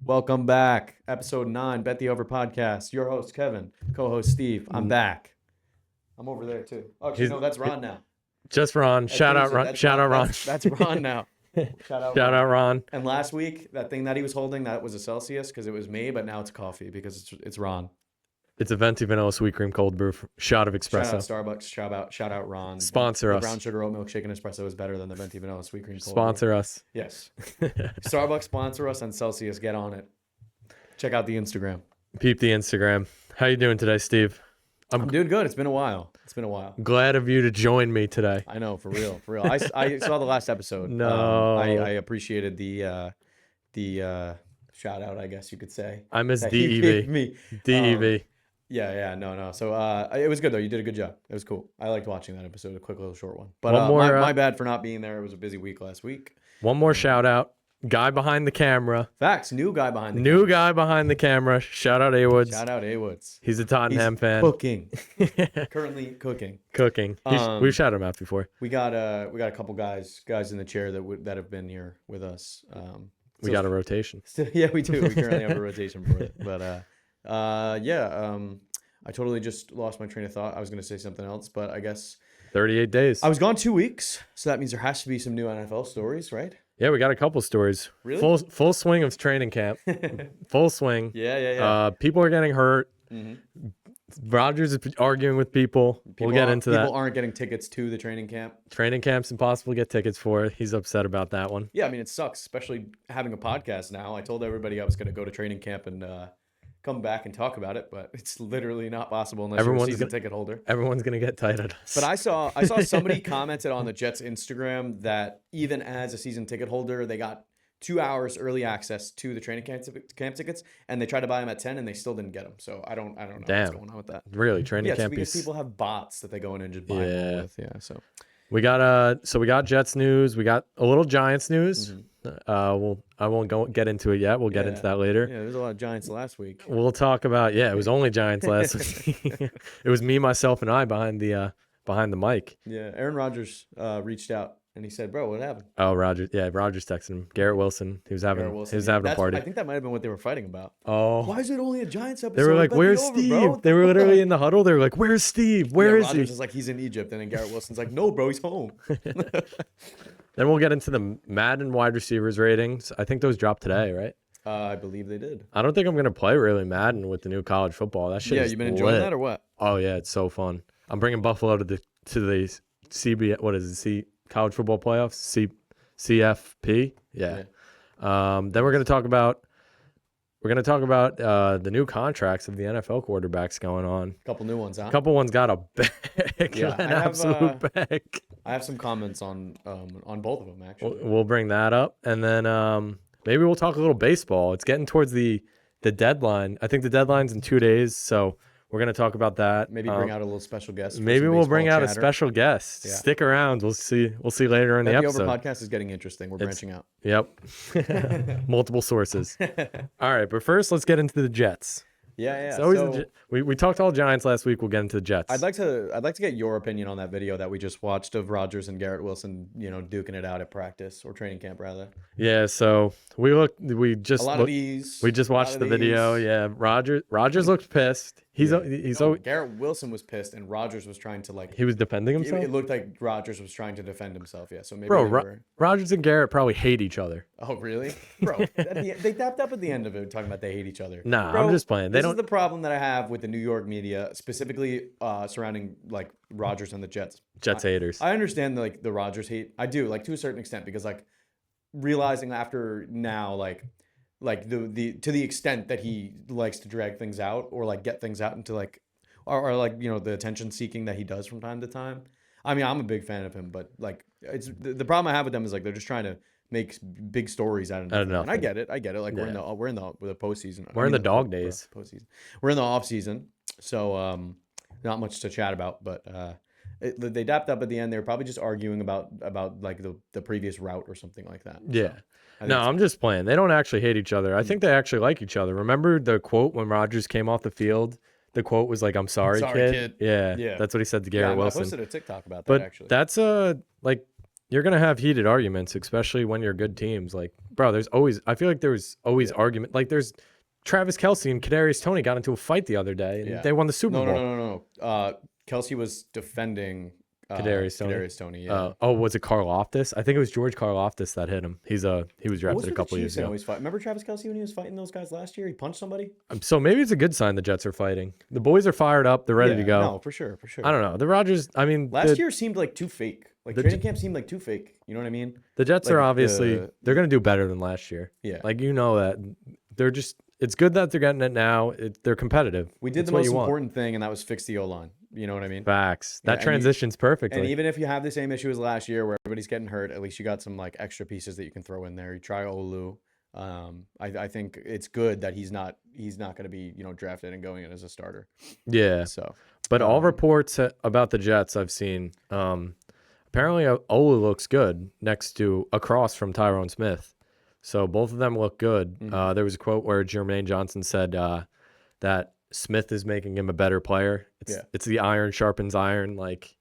Welcome back. Episode 9, Bet the Over podcast. Your host, Kevin. Co-host, Steve. I'm back. I'm over there, too. Oh, actually, no, that's Ron now. Just Ron. Shout out Ron. Shout out Ron. That's Ron now. Shout out Ron. And last week, that thing that he was holding, that was a Celsius because it was me, but now it's coffee because it's Ron. It's a venti vanilla sweet cream cold brew shot of espresso. Shout out Starbucks. Shout out Ron. Sponsor us. The brown sugar oat milk shaken espresso is better than the venti vanilla sweet cream cold Sponsor brew. us. Yes. Starbucks sponsor us and Celsius. Get on it. Check out the Instagram. Peep the Instagram. How you doing today, Steve? I'm doing good. It's been a while. Glad of you to join me today. I know, for real. I saw the last episode. No. I appreciated the shout out, I guess you could say. I miss that you DEV. gave me. DEV. No. So it was good though. You did a good job. It was cool. I liked watching that episode. A quick little short one. But One more, my bad for not being there. It was a busy week last week. One more shout out. Guy behind the camera. Facts. New guy behind the camera. Shout out Awoods. Shout out Awoods. He's a Tottenham fan. Cooking. Currently cooking. We've shouted him out before. We got a couple guys in the chair that have been here with us. We got a rotation. Yeah, we do. We currently have a rotation for it. But I totally just lost my train of thought. I was going to say something else, but I guess 38 days. I was gone 2 weeks, so that means there has to be some new NFL stories, right? Yeah, we got a couple stories. Really? Full swing of training camp. Full swing. Yeah. People are getting hurt. Mm-hmm. Rodgers is arguing with people. We'll get into that. People aren't getting tickets to the training camp. Training camp's impossible to get tickets for. He's upset about that one. Yeah, I mean, it sucks, especially having a podcast now. I told everybody I was going to go to training camp and come back and talk about it, but it's literally not possible unless you're a season ticket holder. Everyone's going to get tight at us. But I saw somebody commented on the Jets Instagram that even as a season ticket holder, they got 2 hours early access to the training camp tickets, and they tried to buy them at 10 and they still didn't get them. So I don't know what's going on with that. Really, training camp because people have bots that they go in and just buy them with. Yeah, so we got Jets news, we got a little Giants news. Mm-hmm. I won't get into it yet. We'll get into that later. Yeah, there's a lot of Giants last week. We'll talk about it was only Giants last week. It was me, myself, and I behind the mic. Yeah, Aaron Rodgers reached out and he said, "Bro, what happened?" Oh, Rodgers texted him. Garrett Wilson. He was having a party. I think that might have been what they were fighting about. Oh, why is it only a Giants episode? They were like, "Where's Steve?" They were literally in the huddle. They were like, "Where's Steve? Where is he?" Rodgers is like, "He's in Egypt," and then Garrett Wilson's like, "No, bro, he's home." Then we'll get into the Madden wide receivers ratings. I think those dropped today, right? I believe they did. I don't think I'm gonna play really Madden with the new college football. That shit. Yeah, you've been enjoying that or what? Oh yeah, it's so fun. I'm bringing Buffalo to the CB. What is it? College football playoffs? CFP. Yeah. Then we're gonna talk about the new contracts of the NFL quarterbacks going on. A couple new ones, huh? A couple ones got a bag. Yeah, an absolute bag. I have some comments on both of them actually. We'll bring that up, and then maybe we'll talk a little baseball. It's getting towards the deadline. I think the deadline's in 2 days, so we're gonna talk about that. Maybe bring out a little special guest. Maybe we'll bring out chatter. A special guest. Yeah. Stick around. We'll see later in the episode. The Over podcast is getting interesting. We're branching out. Yep. Multiple sources. All right, but first let's get into the Jets. Yeah. So we talked all Giants last week. We'll get into the Jets. I'd like to get your opinion on that video that we just watched of Rodgers and Garrett Wilson, duking it out at practice or training camp rather. Yeah. So we just watched the video. Yeah. Rodgers looked pissed. Garrett Wilson was pissed, and Rodgers was trying to he was defending himself. It looked like Rodgers was trying to defend himself. Yeah. So maybe Rodgers and Garrett probably hate each other. Oh really, bro? They tapped up at the end of it talking about they hate each other. Nah, bro, I'm just playing. This is the problem that I have with the New York media, specifically surrounding Rodgers and the Jets. Haters. I understand the Rodgers hate. I do to a certain extent because realizing after now to the extent that he likes to drag things out or get things out into or the attention seeking that he does from time to time. I mean, I'm a big fan of him, but it's the problem I have with them is they're just trying to make big stories out of nothing. And I get it. We're in the postseason. We're in the dog days. Postseason. We're in the off season, so not much to chat about. But they dapped up at the end. They were probably just arguing about the previous route or something like that. Yeah. No, I'm just playing. They don't actually hate each other. I think they actually like each other. Remember the quote when Rodgers came off the field? The quote was "I'm sorry, kid." Yeah, that's what he said to Garrett Wilson. I posted a TikTok about that. But actually, that's you're gonna have heated arguments, especially when you're good teams. Like, bro, I feel like there's always argument. Like, there's Travis Kelce and Kadarius Toney got into a fight the other day, and they won the Super Bowl. No. Kelsey was defending Kadarius Toney. Yeah. Was it Karlaftis? I think it was George Karlaftis that hit him. He was drafted a couple years ago. Remember Travis Kelce when he was fighting those guys last year? He punched somebody. So maybe it's a good sign the Jets are fighting. The boys are fired up. They're ready to go. No, for sure. I don't know. The Rodgers. I mean, last year seemed like too fake. Like training camp seemed like too fake. You know what I mean? The Jets are obviously they're going to do better than last year. Yeah. Like, you know that they're just. It's good that they're getting it now. They're competitive. We did the most important thing, and that was fix the O-line. You know what I mean? Facts. That transitions perfectly. And even if you have the same issue as last year where everybody's getting hurt, at least you got some like extra pieces that you can throw in there. You try Olu. I think it's good that he's not going to be, drafted and going in as a starter. Yeah. So, but all reports about the Jets I've seen, apparently Olu looks good across from Tyrone Smith. So both of them look good. Mm-hmm. There was a quote where Jermaine Johnson said that Smith is making him a better player. It's the iron sharpens iron, like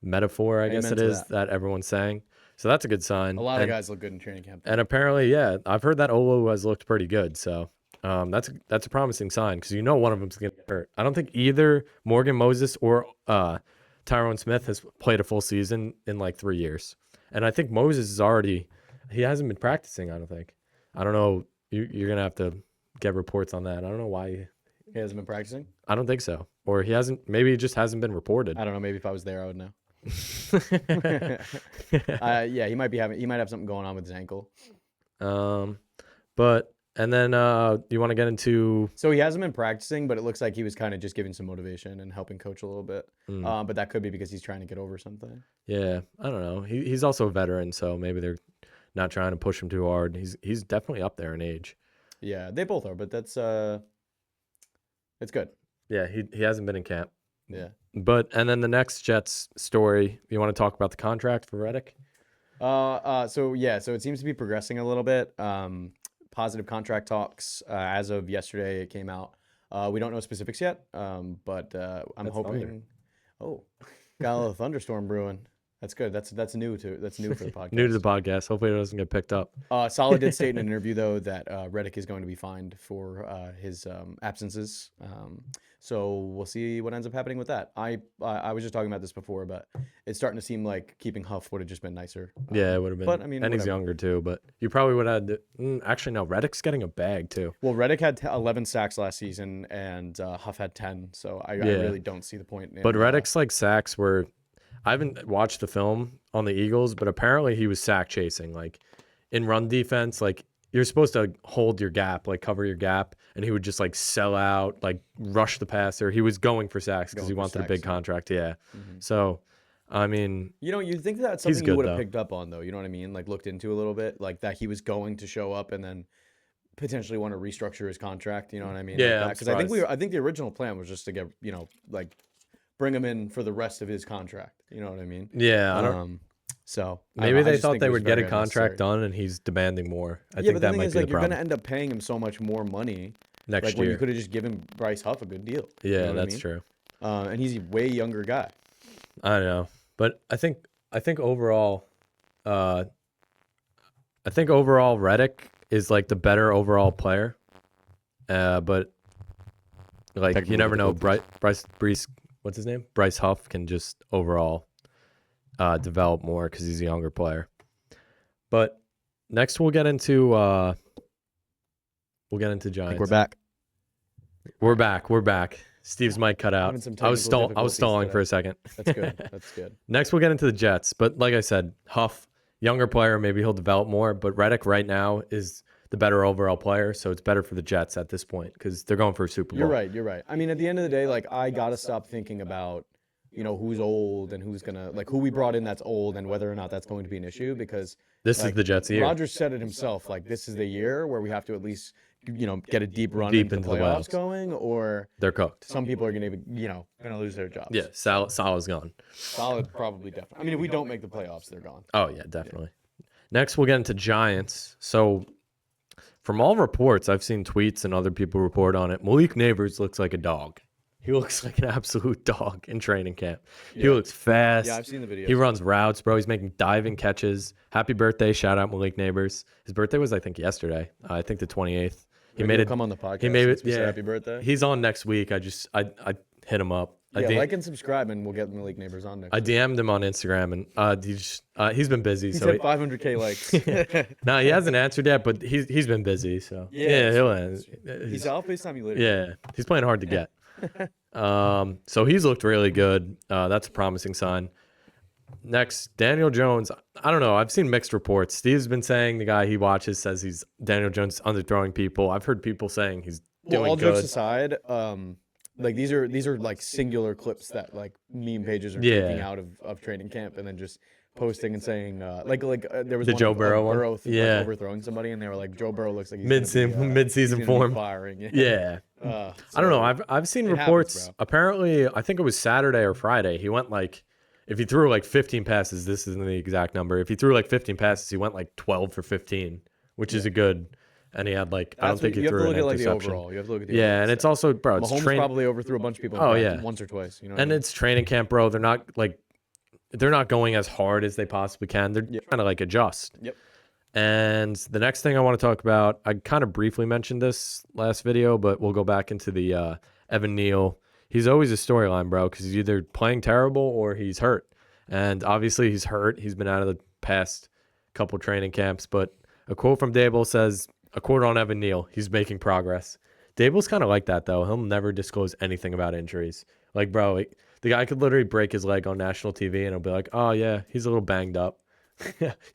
metaphor, I guess it is that everyone's saying. So that's a good sign. A lot of guys look good in training camp. And apparently, I've heard that Olu has looked pretty good. So that's a promising sign because one of them's going to get hurt. I don't think either Morgan Moses or Tyrone Smith has played a full season in like 3 years. And I think Moses he hasn't been practicing, I don't think. I don't know. You're going to have to get reports on that. I don't know why he hasn't been practicing. I don't think so. Or he hasn't. Maybe it just hasn't been reported. I don't know. Maybe if I was there, I would know. He might have something going on with his ankle. And then you want to get into. So he hasn't been practicing, but it looks like he was kind of just giving some motivation and helping coach a little bit. But that could be because he's trying to get over something. Yeah, I don't know. He's also a veteran, so maybe they're not trying to push him too hard. He's definitely up there in age. Yeah, they both are, but that's it's good. Yeah, he hasn't been in camp. Yeah. And then the next Jets story, you want to talk about the contract for Reddick? So it seems to be progressing a little bit. Positive contract talks as of yesterday it came out. We don't know specifics yet, but I'm hoping. Thunder. Oh, got a little thunderstorm brewing. That's good. That's new for the podcast. New to the podcast. Hopefully it doesn't get picked up. Solid did state in an interview though that Reddick is going to be fined for his absences. So we'll see what ends up happening with that. I was just talking about this before, but it's starting to seem like keeping Huff would have just been nicer. Yeah, it would have been. But I mean, and he's younger too. But you probably would have had. Actually, no. Reddick's getting a bag too. Well, Reddick had 11 sacks last season, and Huff had 10. So I really don't see the point. But Reddick's like sacks were. I haven't watched the film on the Eagles, but apparently he was sack chasing. Like in run defense, like you're supposed to hold your gap, like cover your gap, and he would just like sell out, like rush the passer. He was going for sacks because he wanted a big contract. Yeah. Mm-hmm. So, I mean, you'd think that's something you would have picked up on though. You know what I mean? Like looked into a little bit, like that he was going to show up and then potentially want to restructure his contract. You know what I mean? Yeah. Because I think the original plan was just to get like bring him in for the rest of his contract. You know what I mean? Yeah. I don't. So maybe they thought they would get a contract done, and he's demanding more. I think that might be the problem. You're going to end up paying him so much more money next year. When you could have just given Bryce Huff a good deal. Yeah, you know that's true. And he's a way younger guy. I know, but I think overall, Reddick is like the better overall player. But like you never know, Bryce, what's his name? Bryce Huff can just overall develop more because he's a younger player. But next we'll get into Giants. We're back. Steve's mic cut out. I was stalling for a second. That's good. Next we'll get into the Jets. But like I said, Huff, younger player, maybe he'll develop more. But Reddick right now is the better overall player, so it's better for the Jets at this point because they're going for a Super Bowl. You're right. I mean, at the end of the day, like I gotta stop thinking about who's old and who's gonna who we brought in that's old and whether or not that's going to be an issue because this is the Jets' year. Rodgers said it himself. Like this is the year where we have to at least get a deep run into the playoffs going, or they're cooked. Some people are gonna lose their jobs. Yeah, Salah's gone. Solid, probably definitely. I mean, if we don't make the playoffs, they're gone. Oh yeah, definitely. Yeah. Next, we'll get into Giants. So, from all reports, I've seen tweets and other people report on it. Malik Neighbors looks like a dog. He looks like an absolute dog in training camp. He Yeah. looks fast. Yeah, I've seen the videos. He runs routes, bro. He's making diving catches. Happy birthday. Shout out Malik Neighbors. His birthday was, I think, yesterday. I think the 28th. He made it. Come on the podcast. He made it. since we said Yeah. Happy birthday. He's on next week. I hit him up. Yeah, like and subscribe, and we'll get Malik Neighbors on next. I DM'd him on Instagram, and he's been busy. He so said 500K likes. no, he hasn't answered yet, but he's been busy. So he'll answer. I'll FaceTime you later. Yeah, he's playing hard to get. So he's looked really good. That's a promising sign. Next, Daniel Jones. I don't know. I've seen mixed reports. Steve's been saying the guy he watches says Daniel Jones underthrowing people. I've heard people saying he's doing all good. jokes aside, like these are like singular clips that like meme pages are taking out of training camp and then just posting and saying there was the one Joe of Burrow one. Like, overthrowing somebody and they were like Joe Burrow looks like he's mid-season form. Firing. Yeah. So I don't know. I've seen reports. Happens, apparently, I think it was Saturday or Friday. He went like, if he threw like 15 passes, this isn't the exact number. If he threw like 15 passes, he went like 12 for 15, which is a good. And he had like, I don't think he threw an interception. You have to look at the overall. You have to look at the overall. And it's also, bro, it's Mahomes probably overthrew a bunch of people once or twice. You know, and it's training camp, bro. They're not going as hard as they possibly can. They're trying to like adjust. Yep. And the next thing I want to talk about, I kind of briefly mentioned this last video, but we'll go back into the Evan Neal. He's always a storyline, bro, because he's either playing terrible or he's hurt. And obviously he's hurt. He's been out of the past couple training camps. But a quote from Dable says, a quote on Evan Neal, he's making progress. Dable's kind of like that, though. He'll never disclose anything about injuries. Like, bro, the guy could literally break his leg on national TV and he'll be like, oh, yeah, he's a little banged up.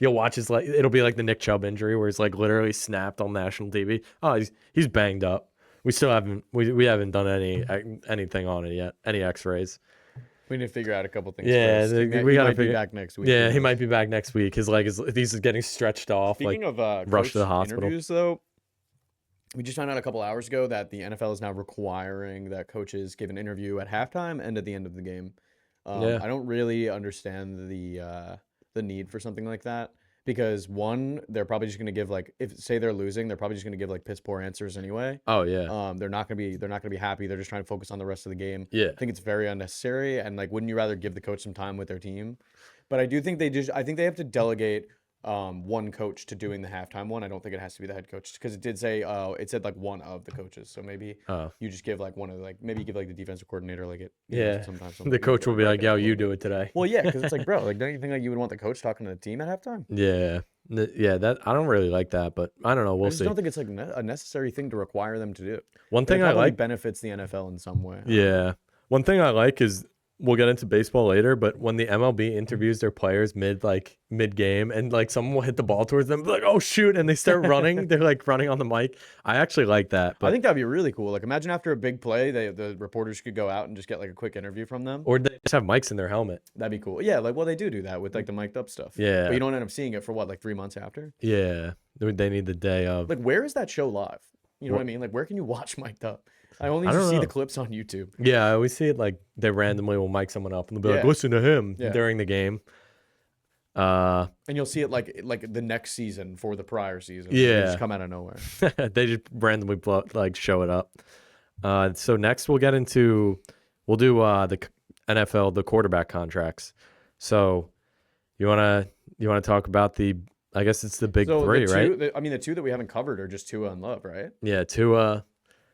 You'll watch his leg. It'll be like the Nick Chubb injury where he's like literally snapped on national TV. Oh, he's banged up. We still haven't done anything on it yet. Any X-rays. We need to figure out a couple things. Yeah, first. we gotta be back next week. Yeah, he might be back next week. His leg he's getting stretched off. Speaking of rushed to the hospital. Interviews, though, we just found out a couple hours ago that the NFL is now requiring that coaches give an interview at halftime and at the end of the game. I don't really understand the need for something like that because one, they're probably just gonna give like if say they're losing, they're probably just gonna give like piss poor answers anyway. Oh yeah. They're not gonna be happy. They're just trying to focus on the rest of the game. Yeah. I think it's very unnecessary. And like, wouldn't you rather give the coach some time with their team? But I do think I think they have to delegate one coach to doing the halftime one. I don't think it has to be the head coach because it did say it said like one of the coaches. So maybe you just give like one of maybe give like the defensive coordinator like it. Sometimes the coach will be like, "Yo, you do it today." Well, yeah, because it's like, bro, like don't you think like you would want the coach talking to the team at halftime? Yeah. That I don't really like that, but I don't know. We'll see. I don't think it's like a necessary thing to require them to do. One thing I like benefits the NFL in some way. Yeah. One thing I like is we'll get into baseball later, but when the MLB interviews their players mid game and like someone will hit the ball towards them, like, oh shoot, and they start running, they're like running on the mic. I actually like that. But I think that'd be really cool. Like imagine after a big play, the reporters could go out and just get like a quick interview from them. Or they just have mics in their helmet. That'd be cool. Yeah, they do that with like the mic'd up stuff. Yeah. But you don't end up seeing it for like 3 months after? Yeah. They need the day of. Like where is that show live? You know what I mean? Like where can you watch mic'd up? I only just see the clips on YouTube. Yeah, I always see it like they randomly will mic someone up and they'll be like, listen to him during the game. And you'll see it like the next season for the prior season. Yeah. They just come out of nowhere. They just randomly show it up. So next we'll do the NFL, the quarterback contracts. So you wanna talk about I guess it's the big three, right? The two that we haven't covered are just Tua and Love, right? Yeah, Tua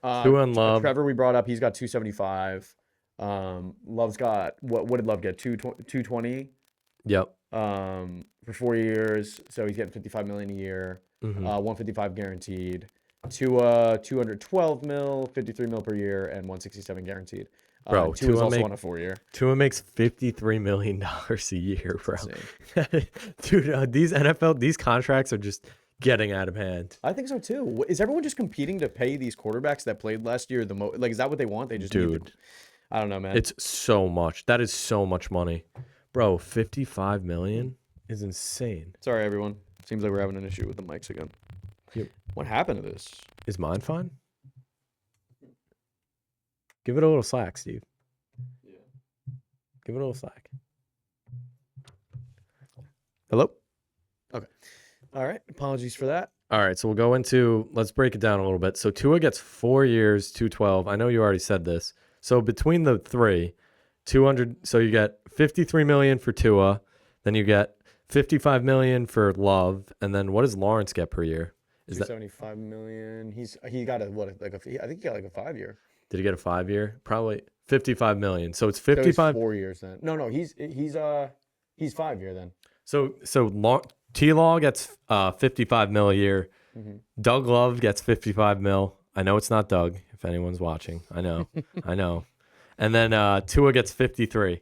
and Love. Trevor, we brought up. He's got 275. Love's got what did Love get? 220. Yep. For 4 years, so he's getting $55 million a year. 155 guaranteed. Tua 212 mil, 53 mil per year, and 167 guaranteed. Bro, Tua's also on a 4 year. Tua makes $53 million a year, bro. Dude, these contracts are just getting out of hand. I think so too. Is everyone just competing to pay these quarterbacks that played last year the most? Like, is that what they want? They just I don't know, man. It's so much. That is so much money, bro. 55 million is insane. Sorry, everyone. Seems like we're having an issue with the mics again. Yep. What happened to this? Is mine fine? Give it a little slack, Steve. Yeah. Give it a little slack. Hello? Okay. All right. Apologies for that. All right. So let's break it down a little bit. So Tua gets 4 years, 212. I know you already said this. So between the three, 200. So you get 53 million for Tua, then you get 55 million for Love, and then what does Lawrence get per year? Is that 75 million. He got a what like a I think he got like a 5 year. did he get a 5 year? Probably 55 million. So it's So he's 55. 4 years then. No, he's 5 year then. So T-Law gets 55 mil a year. Mhm. Doug Love gets 55 mil. I know it's not Doug, if anyone's watching. I know. I know. And then Tua gets 53.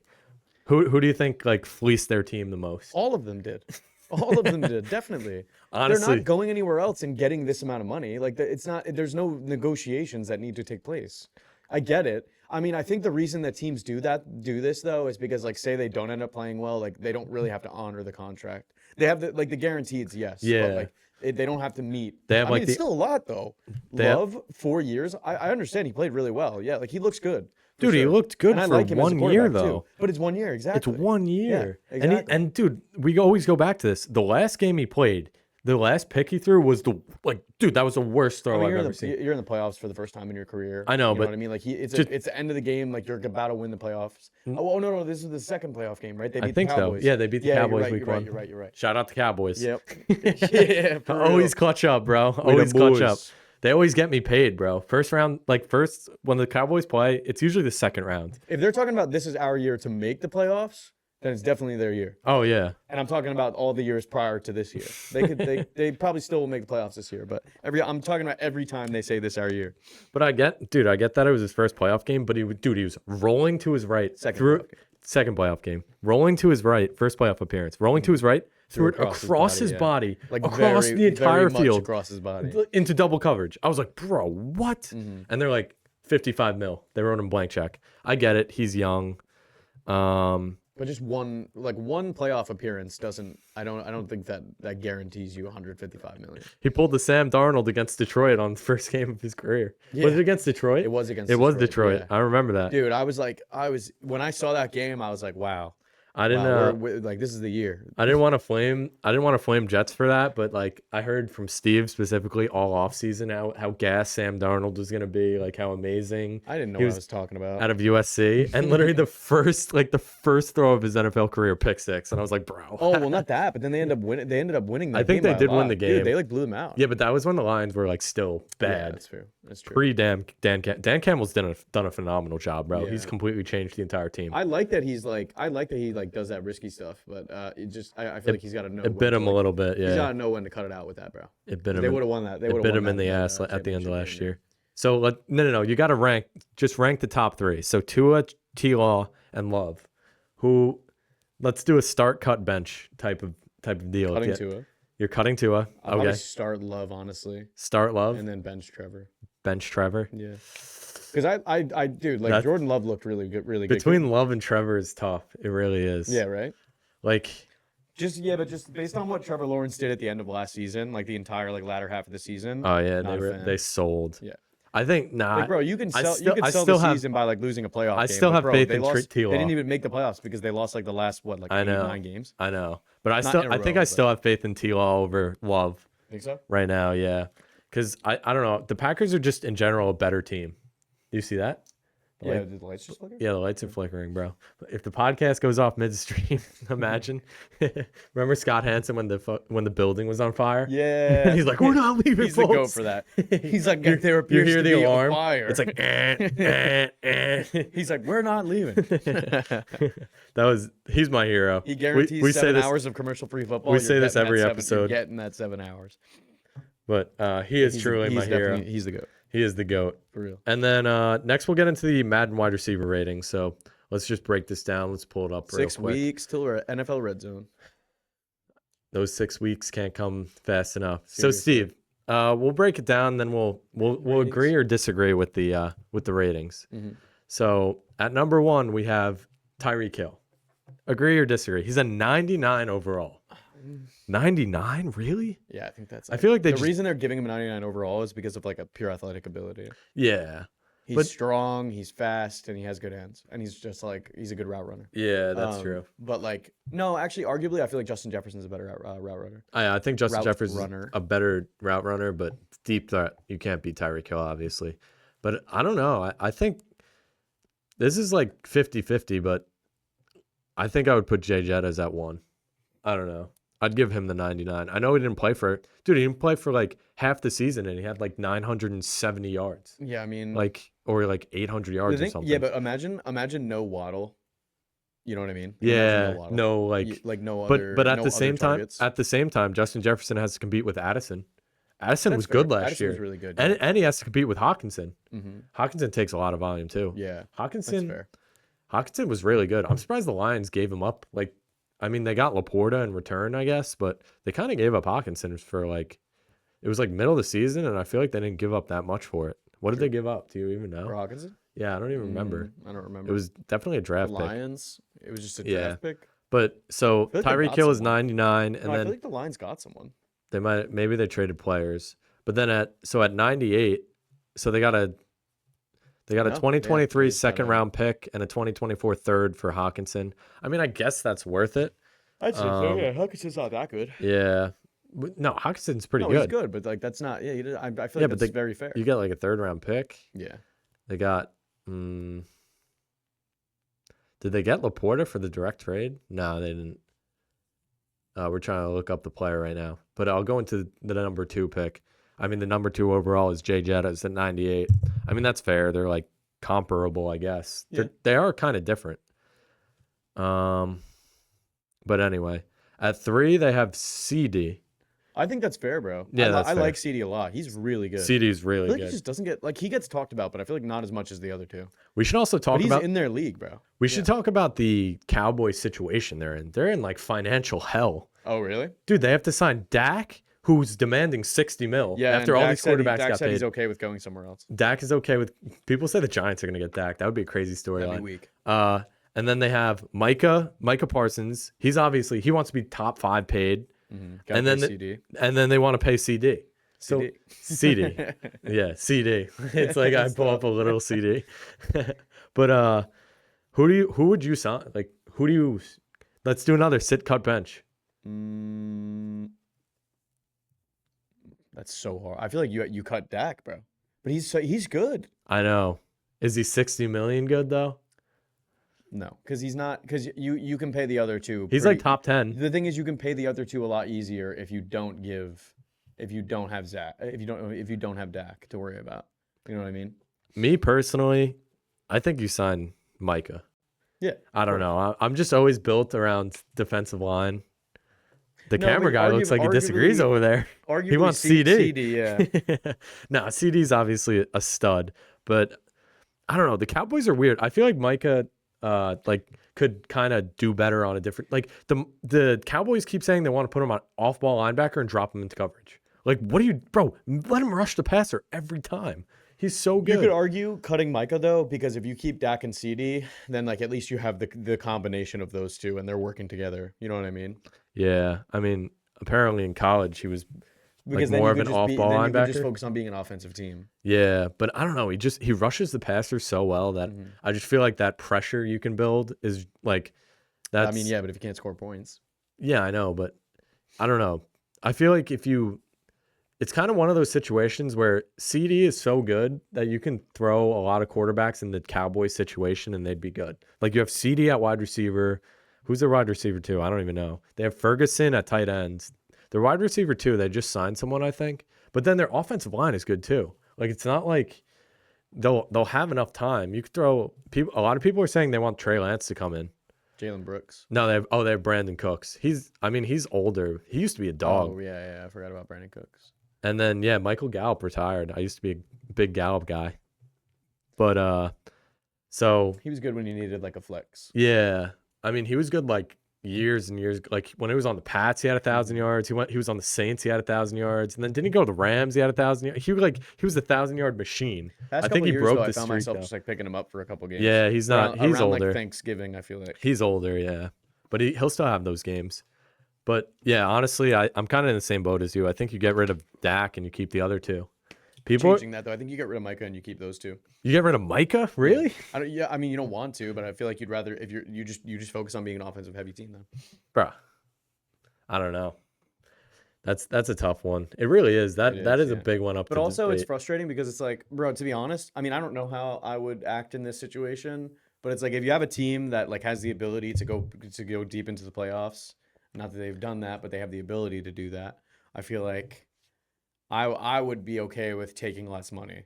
Who do you think like fleeced their team the most? All of them did. All of them did, definitely. Honestly, They're not going anywhere else and getting this amount of money. Like it's not. There's no negotiations that need to take place. I get it. I mean, I think the reason that teams do this though is because like say they don't end up playing well, like they don't really have to honor the contract. They have the guarantees, yes. Yeah. But like they don't have to meet. They have, I like, mean, it's the- still a lot though. They have- Love 4 years. I understand he played really well. Yeah, like he looks good. for dude, he sure. looked good And I for like him as a 1 year quarterback, too. though. But it's 1 year, exactly. It's 1 year. Yeah, exactly. And dude, we always go back to this. The last game he played, the last pick he threw was dude, that was the worst throw I mean, I've ever seen. you're in the playoffs for the first time in your career. I know, you know but what I mean. Like it's just- the end of the game. Like you're about to win the playoffs. Oh no, this is the second playoff game, right? They beat I think the so. Cowboys. Yeah, they beat the Yeah, Cowboys you're right, week you're right, one. You're right. You're right. Shout out to Cowboys. Yep. Yeah. for real. Always clutch up, bro. Always clutch up. boys. They always get me paid, bro. First round, when the Cowboys play, it's usually the second round. If they're talking about this is our year to make the playoffs, then it's definitely their year. Oh yeah. And I'm talking about all the years prior to this year. They probably still will make the playoffs this year, but I'm talking about every time they say this our year. But I get that it was his first playoff game, but he was rolling to his right second playoff game. Rolling to his right, first playoff appearance. Rolling to his right, threw it across his body, Like across very, the entire very much field across his body. into double coverage. I was like, bro, what? Mm-hmm. And they're like 55 mil. They wrote him blank check. I get it. He's young. But just one playoff appearance doesn't. I don't think that guarantees you 155 million. He pulled the Sam Darnold against Detroit on the first game of his career. Yeah. Was it against Detroit? It was against. It was Detroit. yeah. I remember that. Dude, I was when I saw that game, I was like, wow. I didn't. Wow, like this is the year. I didn't want to flame Jets for that, but like I heard from Steve specifically all offseason how gassed Sam Darnold was gonna be, like how amazing I didn't know he what I was talking about. out of USC, and literally the first throw of his NFL career, pick six, and I was like, bro. Oh well, not that, but then they ended up winning. They ended up winning. That I think game they by a did win lot. the game. Dude, they like blew them out. Yeah, but that was when the Lions were like still Yeah, bad. that's true. That's true. Dan Campbell's done a phenomenal job, bro. He's Yeah. completely changed the entire team. I like that he does that risky stuff, but it just I feel like he's got to know. It bit him a little bit, He's got yeah. to know when to cut it out with that, bro. It bit him. They would have won that. They It would have bit won him in that, the ass at the end of championship last game, year. So no. You got to rank the top three. So Tua, T-Law, and Love. Let's do a start, cut, bench type of deal. Cutting Yeah. Tua. You're cutting Tua. I'll probably Okay. start Love, honestly, Start Love. and then bench Trevor. Bench Trevor. Yeah. Because I dude, like That's- Jordan Love looked really good, really good. Between Love and Trevor is tough. It really is. Yeah, right. Like But just based on what Trevor Lawrence did at the end of last season, like the entire latter half of the season. oh yeah, Not a fan. they sold. Yeah. I think Like, bro, you can sell I the still have- season by like losing a playoff I game. still but, have bro, faith they in lost, T-Law. They didn't even make the playoffs because they lost like the last I 8, know. 9 games. I know, but I Not in a think row, I still have faith in T-Law over Love Think so? right now. Yeah, because I don't know. The Packers are just in general a better team. Do you see that? Yeah, did the lights just flicker? Yeah, the lights are flickering, bro. If the podcast goes off midstream, imagine. Remember Scott Hansen when the building was on fire? Yeah. He's like, we're not leaving. He's the goat folks." for that. He's like, You there appears hear to the be alarm? a fire. It's like, He's like, we're not leaving. He's my hero. He guarantees we say 7 this, hours of commercial-free football. we You're say this getting that every 7 episode. You're getting that 7 hours. but he is He's truly my hero. definitely- He's the goat He is the GOAT. for real. And then next we'll get into the Madden wide receiver rating. So let's just break this down. Let's pull it up real 6 quick. weeks till we're at NFL Red Zone. Those 6 weeks can't come fast enough. So Seriously. Steve, we'll break it down, then we'll agree Ratings? or disagree with the ratings. Mhm. So at number 1 we have Tyreek Hill. Agree or disagree? He's a 99 overall. 99, really? Yeah, I think that's. I feel like the reason they're giving him a 99 overall is because of like a pure athletic ability. Yeah, He's But- strong, he's fast, and he has good hands, and he's just like he's a good route runner. yeah, that's true. But like, no, actually, arguably, I feel like Justin Jefferson's a better route runner. I think Justin route Jefferson's runner. a better route runner, but deep threat you can't beat Tyreek Hill, obviously. But I don't know. I think This is like 50-50, but I think I would put Jay Jettas at 1. I don't know. I'd give him the 99. I know he didn't play for dude. He didn't play for like half the season, and he had like 970 yards, Yeah, I mean, or like 800 yards or something. yeah, but imagine no Waddle. You know what I mean? Like, imagine Yeah, no Waddle. no, like no but other. but at no the other same targets. time, Justin Jefferson has to compete with Addison. Addison That's was fair. good last Addison year, was really good. and he has to compete with Hawkinson. Mm-hmm. Hawkinson takes a lot of volume too. Yeah, that's Hawkinson fair. Hawkinson was really good. I'm surprised the Lions gave him up. Like, I mean, they got Laporta in return, I guess, but they kind of gave up Hawkinson for like, it was like middle of the season, and I feel like they didn't give up that much for it. What did they give up? Do you even know? For Hawkinson? Yeah, I don't even remember. I don't remember. It was definitely a draft the pick. Lions. It was just a draft pick. But so I feel like they Tyreek got Hill is someone. 99, No, and I then feel like the Lions got someone. maybe they traded players. But then at 98, so they got a No, 2023 they just got second round pick and a 2024 third for Hawkinson. I mean, I guess that's worth it. I'd say so. Yeah, Hawkinson's not that good. Yeah. No, Hawkinson's pretty No, good. he's good, but like that's not. Yeah, I feel like Yeah, but that's very fair. You get like a third round pick. Yeah. They got. Did they get Laporta for the direct trade? No, they didn't. We're trying to look up the player right now, but I'll go into the number 2 pick. I mean, the number 2 overall is Jay Jettas at 98. I mean, that's fair. They're like comparable, I guess. Yeah. They are kind of different. But anyway, at 3 they have CD. I think that's fair, bro. Yeah, I like CD a lot. He's really good. CD's I really feel like good. he just doesn't get like he gets talked about, but I feel like not as much as the other two. We should also But talk he's about. in their league, bro. We should talk about the Cowboys situation they're in. They're in like financial hell. Oh, really? Dude, they have to sign Dak, who's demanding $60 million. Yeah. After all these quarterbacks Dak got said paid. he's okay with going somewhere else. Dak is okay with. People say the Giants are going to get Dak. That would be a crazy That'd be storyline. weak. And then they have Micah Parsons. He wants to be top 5 paid. Mm-hmm. And then CD. And then they want to pay CD. So CD. Yeah, CD. It's like I pull up a little CD. But who would you sign? Like let's do another sit cut bench. That's so hard. I feel like you cut Dak, bro. But he's good. I know. Is he 60 million good though? No, because he's not. Because you can pay the other two. He's like top 10. The thing is, you can pay the other two a lot easier if you don't have Zach, if you don't have Dak to worry about. You know what I mean? Me personally, I think you sign Micah. Yeah. I don't know. I'm just always built around defensive line. The camera guy looks like he disagrees over there. He wants CD. CD, yeah. No, CD's obviously a stud, but I don't know. The Cowboys are weird. I feel like Micah could kind of do better on a different, like the Cowboys keep saying they want to put him on off-ball linebacker and drop him into coverage. Like, what do you, bro? Let him rush the passer every time. He's so good. You could argue cutting Micah though, because if you keep Dak and CD, then like at least you have the combination of those two and they're working together. You know what I mean? Yeah, I mean, apparently in college he was because like more of an off-ball linebacker. You could just focus on being an offensive team. Yeah, but I don't know. He rushes the passer so well that I just feel like that pressure you can build is like that. I mean, yeah, but if you can't score points. Yeah, I know, but I don't know. I feel like it's kind of one of those situations where CD is so good that you can throw a lot of quarterbacks in the Cowboys situation and they'd be good. Like you have CD at wide receiver. Who's their wide receiver too? I don't even know. They have Ferguson at tight ends. Their wide receiver too, they just signed someone, I think. But then their offensive line is good too. Like it's not like they'll have enough time. You could throw people. A lot of people are saying they want Trey Lance to come in. Jalen Brooks. No, they have Brandon Cooks. He's older. He used to be a dog. Oh yeah, I forgot about Brandon Cooks. And then yeah, Michael Gallup retired. I used to be a big Gallup guy. But so he was good when you needed like a flex. Yeah. I mean, he was good like years and years. Like when he was on the Pats, he had 1,000 yards. He was on the Saints, he had 1,000 yards. And then didn't he go to the Rams? He had 1,000 yards. He was a 1,000-yard machine. I think he broke the streak. I found myself just like picking him up for a couple games. Yeah, he's not. He's around older. Like Thanksgiving, I feel like he's older. Yeah, but he'll still have those games. But yeah, honestly, I'm kind of in the same boat as you. I think you get rid of Dak and you keep the other two. Changing that though, I think you get rid of Micah and you keep those two. You get rid of Micah, really? I mean, you don't want to, but I feel like you'd rather if you just focus on being an offensive heavy team then. Bro, I don't know. That's a tough one. It really is. That is a big one up. But also, it's frustrating because it's like, bro. To be honest, I mean, I don't know how I would act in this situation, But it's like if you have a team that like has the ability to go deep into the playoffs, not that they've done that, but they have the ability to do that. I feel like I would be okay with taking less money.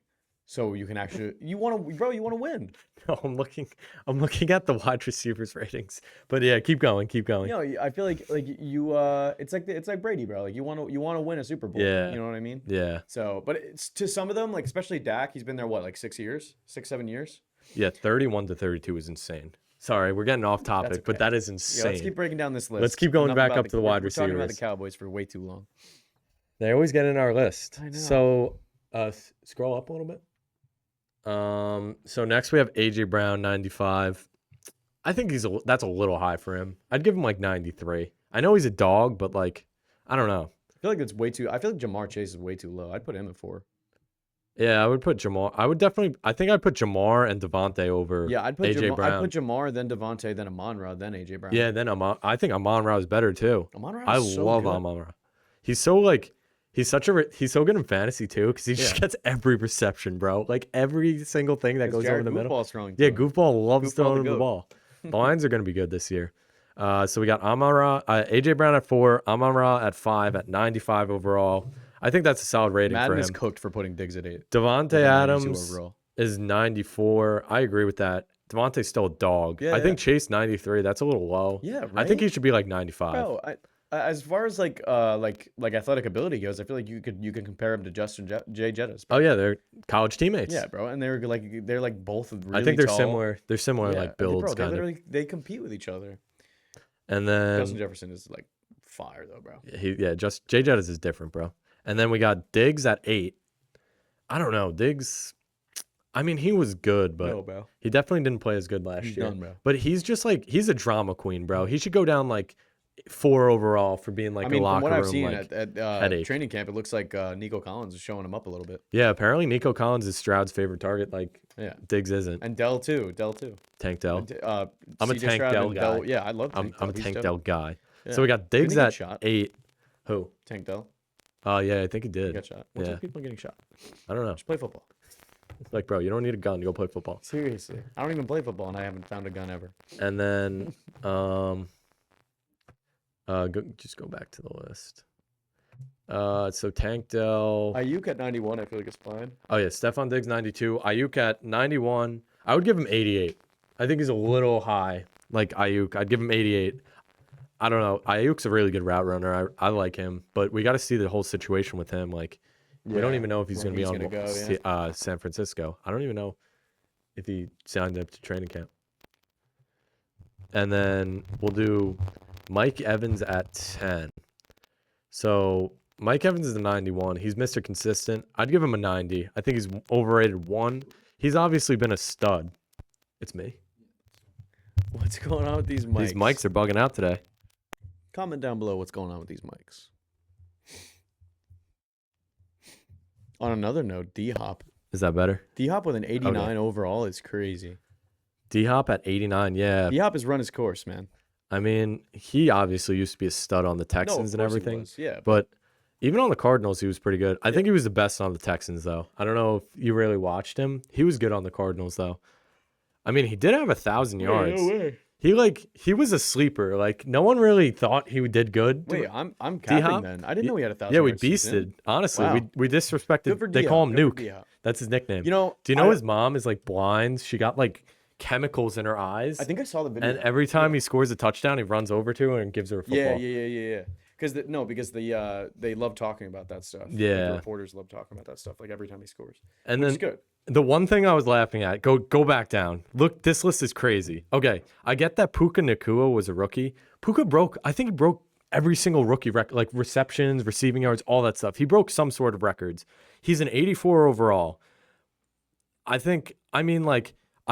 So you can actually you want to win. No, I'm looking at the wide receivers ratings. But yeah, keep going. You know, I feel like you it's like Brady, bro. Like you want to win a Super Bowl. Yeah. You know what I mean? Yeah. So, but it's to some of them, like especially Dak, he's been there what, like 6 years, 7 years. Yeah, 31 to 32 is insane. Sorry, we're getting off topic, okay. but that is Yeah, insane. let's keep breaking down this list. Let's keep going back up to the wide We're talking about the receivers. Cowboys for way too long. They always get in our list. I know. So, scroll up a little bit. So next we have AJ Brown, 95. I think that's a little high for him. I'd give him like 93. I know he's a dog, but like, I don't know. I feel like it's way too. I feel like Jamar Chase is way too low. I'd put him at 4. Yeah, I would put Jamar. I think I'd put Jamar and Devontae over Yeah, I'd put AJ Brown. I'd put Jamar, then Devontae, then Amon-Ra, then AJ Brown. Yeah, then I think Amon-Ra is better too. Amon-Ra I is so love good. Amon-Ra. He's so like he's so good in fantasy too because he just Yeah. gets every reception, bro. Like every single thing that goes Jared over the middle. Goofball's throwing Yeah, to him. Goofball loves Goofball throwing the him the goat. ball. The Lions are going to be good this year. So we got Amon-Ra, AJ Brown at 4, Amon-Ra at 5 at 95 overall. I think that's a solid rating Madden for is him. cooked for putting Diggs at 8. Devontae 92 Adams overall. is 94. I agree with that. Devontae's still a dog. Yeah, I think Chase 93. That's a little low. Yeah, right. I think he should be like 95. Bro, as far as like athletic ability goes, I feel like you can compare him to Justin Jay Jettis. Oh yeah, they're college teammates. Yeah, bro, and they're both really I think they're tall. similar. They're similar Yeah, like builds bro, kind of. they compete with each other. And then Justin Jefferson is like fire though, bro. just Jay Jettis is different, bro. And then we got Diggs at 8. I don't know. Diggs, I mean, he was good, but No, bro. he definitely didn't play as good last He's year. done, bro. But he's just like, he's a drama queen, bro. He should go down like 4 overall for being like I mean, a locker from what I've room. seen Like, at headache. training camp, it looks like Nico Collins is showing him up a little bit. yeah, apparently Nico Collins is Stroud's favorite target. Like, Yeah, Diggs isn't. and Dell too. Tank Dell. And, I'm a CJ Tank Stroud Dell and guy. Yeah, I love I'm Tank Dell. a He's Tank dope. Dell guy. Yeah. So we got Didn't Diggs he get at shot? 8. Who? Tank Dell. Oh, yeah, I think he He did. got shot. What's Yeah. with people getting shot? I don't know. Just play football. Like, bro, you don't need a gun to go play football. Seriously, I don't even play football, and I haven't found a gun ever. And then, just go back to the list. So Tank Dell. Ayuk at 91, I feel like it's fine. Oh yeah, Stephon Diggs 92. Ayuk at 91. I would give him 88. I think he's a little high. Like Ayuk, I'd give him 88. I don't know. Ayuk's a really good route runner. I like him, but we got to see the whole situation with him. Like, we don't even know if he's where going to be he's on gonna go, San Francisco. I don't even know if he signed up to training camp. And then we'll do Mike Evans at 10. So Mike Evans is a 91. He's Mr. Consistent. I'd give him a 90. I think he's overrated 1. He's obviously been a stud. It's me. What's going on with these mics? These mics are bugging out today. Comment down below what's going on with these mics. On another note, D-Hop. Is that better? D-Hop with an 89 overall is crazy. D-Hop at 89, yeah. D-Hop has run his course, man. I mean, he obviously used to be a stud on the Texans and everything. Yeah, But even on the Cardinals, he was pretty good. I think he was the best on the Texans, though. I don't know if you really watched him. He was good on the Cardinals, though. I mean, he did have 1,000 yards. No way. He was a sleeper. Like, no one really thought he did good. Wait, I'm capping D-Hop? then. I didn't know he had 1,000. Yeah, we yard season. beasted. Honestly, Wow. we Good disrespected. for They call him D-Hop. Good for Nuke. D-Hop. That's his nickname. You know, Do you know his mom is like blind? She got like chemicals in her eyes. I think I saw the video. And every time he scores a touchdown, he runs over to her and gives her a football. Yeah. Because they love talking about that stuff. Like, Yeah. the reporters love talking about that stuff. Like every time he scores, And which then is good. the one thing I was laughing at, go back down. Look, this list is crazy. Okay, I get that Puka Nacua was a rookie. I think he broke every single rookie record, like receptions, receiving yards, all that stuff. He broke some sort of records. He's an 84 overall. I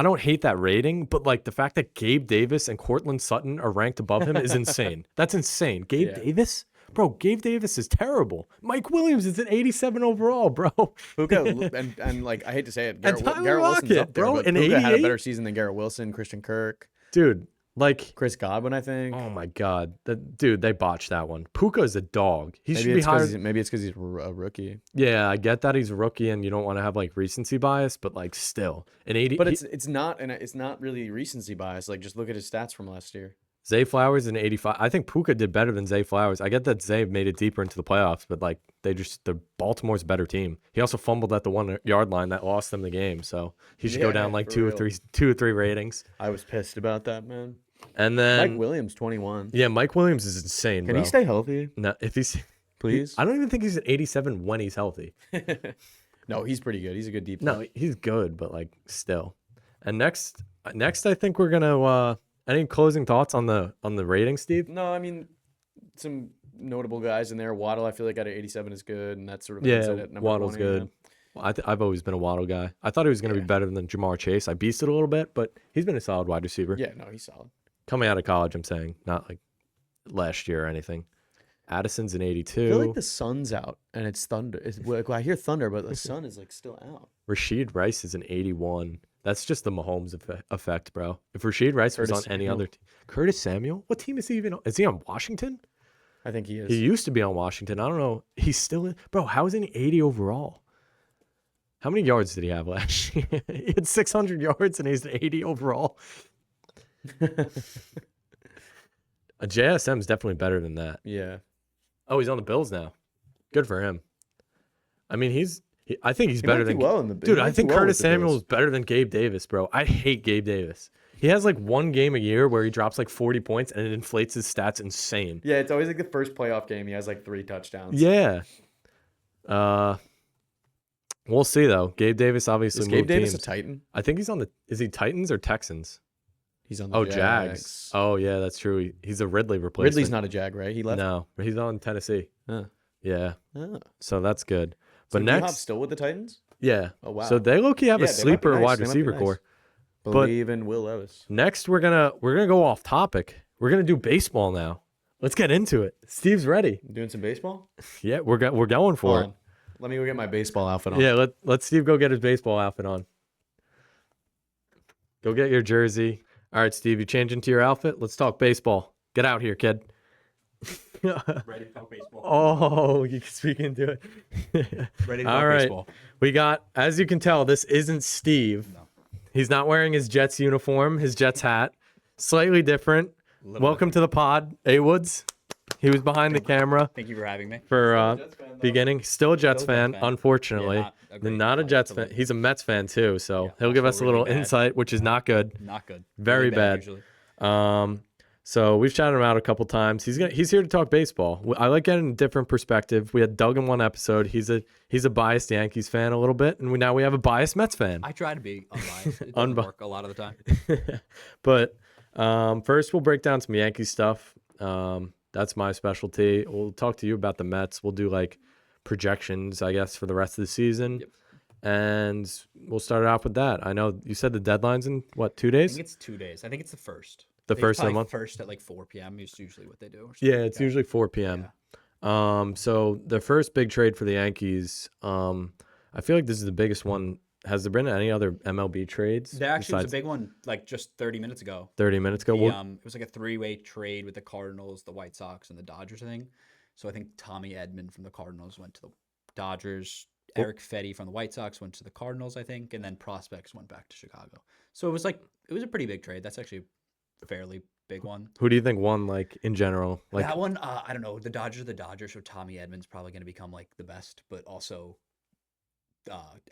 don't hate that rating, but like the fact that Gabe Davis and Cortland Sutton are ranked above him is insane. That's insane. Gabe Yeah. Davis? Bro, Gabe Davis is terrible. Mike Williams is an 87 overall, bro. Puka and like I hate to say it, And Tyler Garrett Wilson's Lockett, up there, bro, but an Puka had a 88? better season than Garrett Wilson, Christian Kirk. Dude, Like, Chris Godwin, I think. oh my God, dude, they botched that one. Puka is a dog. He should be hired. Maybe it's because he's a rookie. Yeah, I get that he's a rookie and you don't want to have like recency bias, but like still, an 80. But it's not really recency bias. Like just look at his stats from last year. Zay Flowers in 85. I think Puka did better than Zay Flowers. I get that Zay made it deeper into the playoffs, but like the Baltimore's a better team. He also fumbled at the 1 yard line that lost them the game, so he should go down like two or three ratings. I was pissed about that, man. And then Mike Williams, 21. Yeah, Mike Williams is insane. Can bro. he stay healthy? No, if he's please. I don't even think he's at 87 when he's healthy. No, he's pretty good. He's a good deep. No, he's good, but like still. And next, I think we're gonna. Any closing thoughts on the rating, Steve? No, I mean, some notable guys in there. Waddle, I feel like at 87 is good, and that's sort of at number Waddle's 20, good. Well, I've always been a Waddle guy. I thought he was going to be better than Jamar Chase. I beasted a little bit, but he's been a solid wide receiver. Yeah, no, he's solid. Coming out of college, I'm saying, not like last year or anything. Addison's an 82. I feel like the sun's out and it's thunder. I hear thunder, but the sun is like still out. Rashid Rice is an 81. That's just the Mahomes effect, bro. If Rashid Rice was on any other team. Curtis Samuel? What team is he even on? Is he on Washington? I think he is. He used to be on Washington. I don't know. He's still in. Bro, how is he 80 overall? How many yards did he have last year? He had 600 yards and he's 80 overall. A JSM is definitely better than that. Yeah. Oh, he's on the Bills now. Good for him. I mean, I think he's better than dude. I think Curtis Samuel is better than Gabe Davis, bro. I hate Gabe Davis. He has like one game a year where he drops like 40 points and it inflates his stats insane. Yeah, it's always like the first playoff game. He has like 3 touchdowns. Yeah. We'll see though. Gabe Davis obviously. Is Gabe Davis teams. a Titan? I think he's on the. Is he Titans or Texans? He's on the Jags. Oh yeah, that's true. He's a Ridley replacement. Ridley's not a Jag, right? He left. No, he's on Tennessee. Yeah. Oh. So that's good. But so next, still with the Titans? Yeah. Oh wow. So they low-key have a sleeper wide receiver core. Believe in Will Levis. Next, we're gonna go off topic. We're gonna do baseball now. Let's get into it. Steve's ready. Doing some baseball? Yeah, we're going for it. Let me go get my baseball outfit on. Yeah, let Steve go get his baseball outfit on. Go get your jersey. All right, Steve, you change into your outfit. Let's talk baseball. Get out here, kid. Ready to talk baseball. Oh, you can speak into it. Ready to talk baseball. We got, as you can tell, this isn't Steve. No. He's not wearing his Jets uniform, his Jets hat. Slightly different. Welcome to the pod, Awoods. He was behind the camera. Thank you for having me. For beginning. Still a Jets fan, unfortunately. Not a Jets fan. He's a Mets fan too, so he'll give us a little insight, which is not good. Not good. Very bad. Usually. So we've shouted him out a couple times. He's here to talk baseball. I like getting a different perspective. We had Doug in one episode. He's a biased Yankees fan a little bit, and now we have a biased Mets fan. I try to be unbiased. It doesn't work a lot of the time. But first, we'll break down some Yankee stuff. That's my specialty. We'll talk to you about the Mets. We'll do like projections, I guess, for the rest of the season. Yep. And we'll start it off with that. I know you said the deadline's in, 2 days? I think it's 2 days. I think it's the first. The first of the month? First at like 4 p.m. is usually what they do. Yeah, it's usually 4 p.m. Yeah. So the first big trade for the Yankees, I feel like this is the biggest one. Has there been any other MLB trades? There actually was a big one like just 30 minutes ago. 30 minutes ago? It was like a 3-way trade with the Cardinals, the White Sox, and the Dodgers, I think. So I think Tommy Edman from the Cardinals went to the Dodgers. Eric Fetty from the White Sox went to the Cardinals, I think. And then Prospects went back to Chicago. So it was a pretty big trade. That's actually a fairly big one. Who do you think won, like, in general? Like that one, I don't know. The Dodgers are the Dodgers, so Tommy Edman's probably going to become like the best, but also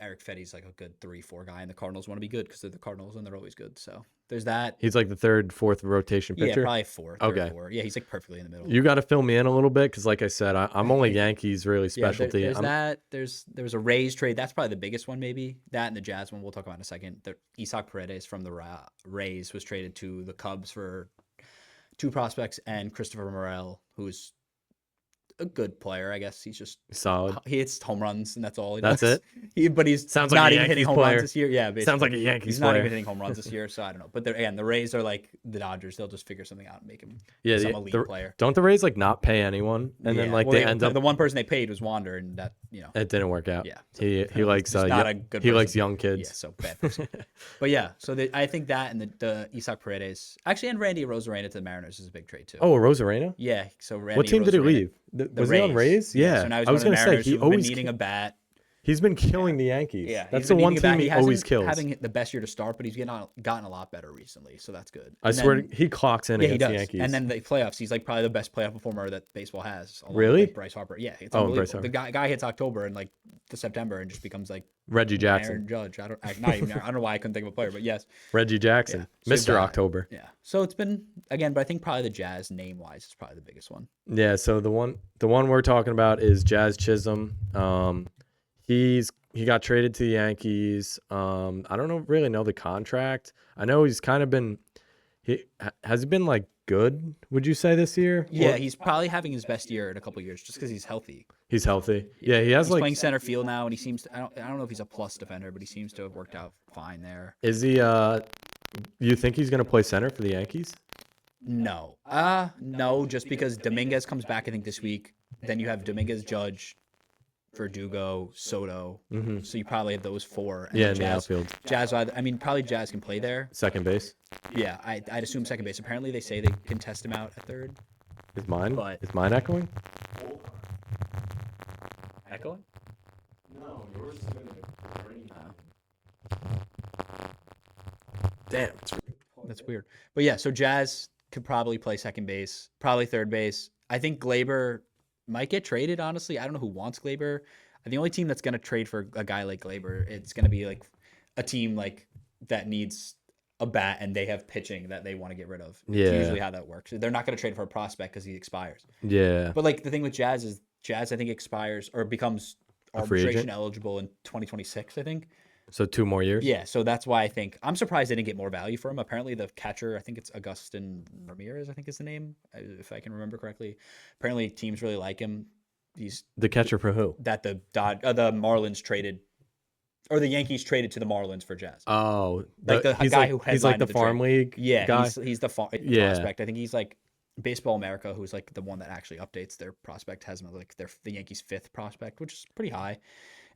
Eric Fetty's like a good 3-4 guy, and the Cardinals want to be good because they're the Cardinals and they're always good. So there's that. He's like the third, fourth rotation pitcher? Yeah, probably fourth. Okay. Four. Yeah, he's like perfectly in the middle. You got to fill me in a little bit because, like I said, I'm only Yankees really specialty. Yeah, there was a Rays trade. That's probably the biggest one, maybe. That and the Jazz one we'll talk about in a second. Isaac Paredes from the Rays was traded to the Cubs for 2 prospects and Christopher Morel, who's a good player, I guess. He's just Solid. he hits home runs and that's all he That's does. it? But he's Sounds like not a even hitting Yankees home player. runs this year. Yeah, basically. Sounds like a Yankees He's not player. even hitting home runs this year, so I don't know. But again, the Rays are like the Dodgers. They'll just figure something out and make him some elite player. Don't the Rays like not pay anyone, and then like well, they end up the one person they paid was Wander, and that it didn't work out. Yeah, so he likes not a good he likes person. young kids. Yeah, so bad person. But yeah, so I think that and the Isaac Paredes, actually, and Randy Rosarena to the Mariners is a big trade too. Oh, Rosarena? Yeah, so Randy What team did he Rosarena- leave? Was he on Rays? Yeah. So now he's I was going gonna to the say Mariners, he who've always been needing a bat. he's been killing the Yankees. Yeah, That's he's the been one needing a bat. team he hasn't always kills. having the best year to start, but he's gotten a lot better recently, so that's good. I swear he clocks in Yeah, he against the does. Yankees. And then the playoffs, he's like probably the best playoff performer that baseball has. along with, Really? like, Bryce Harper. Yeah, it's Oh, unbelievable. Bryce Harper. The guy hits October and like the September and just becomes like Reggie Jackson. Aaron Judge. I don't know why I couldn't think of a player, but yes. Reggie Jackson. Yeah. Mr. October. Yeah. So it's been again, but I think probably the Jazz name wise is probably the biggest one. Yeah, so the one we're talking about is Jazz Chisholm. He got traded to the Yankees. I don't really know the contract. I know he's kind of been has he been like good, would you say, this year? Yeah, Or- he's probably having his best year in a couple of years just because he's healthy. He's healthy. Yeah, he has He's like playing center field now, and he seems to, I don't know if he's a plus defender, but he seems to have worked out fine there. is he you think he's gonna play center for the Yankees? No. No, just because Dominguez comes back, I think, this week. Then you have Dominguez, Judge, Verdugo, Soto. Mm-hmm. So you probably have those four. And Yeah, the in the outfield. Jazz, probably Jazz can play there. Second base. Yeah, I'd assume second base. Apparently, they say they can test him out at third. Is mine But- echoing? Echoing? No, yours is Damn. That's weird. But yeah, so Jazz could probably play second base, probably third base. I think Glaber might get traded, honestly. I don't know who wants Glaber. The only team that's going to trade for a guy like Glaber, it's going to be like a team like that needs a bat and they have pitching that they want to get rid of. Yeah. It's usually how that works. They're not going to trade for a prospect because he expires. Yeah. But like the thing with Jazz is Jazz, I think, expires or becomes A free agent? arbitration eligible in 2026, I think. So 2 more years? Yeah, so that's why I think I'm surprised they didn't get more value for him. Apparently, the catcher, I think it's Agustin Ramirez, I think is the name, if I can remember correctly. Apparently, teams really like him. He's The catcher for who? that the Marlins traded, or the Yankees traded to the Marlins for Jazz. Oh, Like a guy who he's like headlined the the farm trade. league Yeah, guy. he's the Yeah. prospect. I think he's like Baseball America, who's like the one that actually updates their prospect, has him as like the Yankees' 5th prospect, which is pretty high.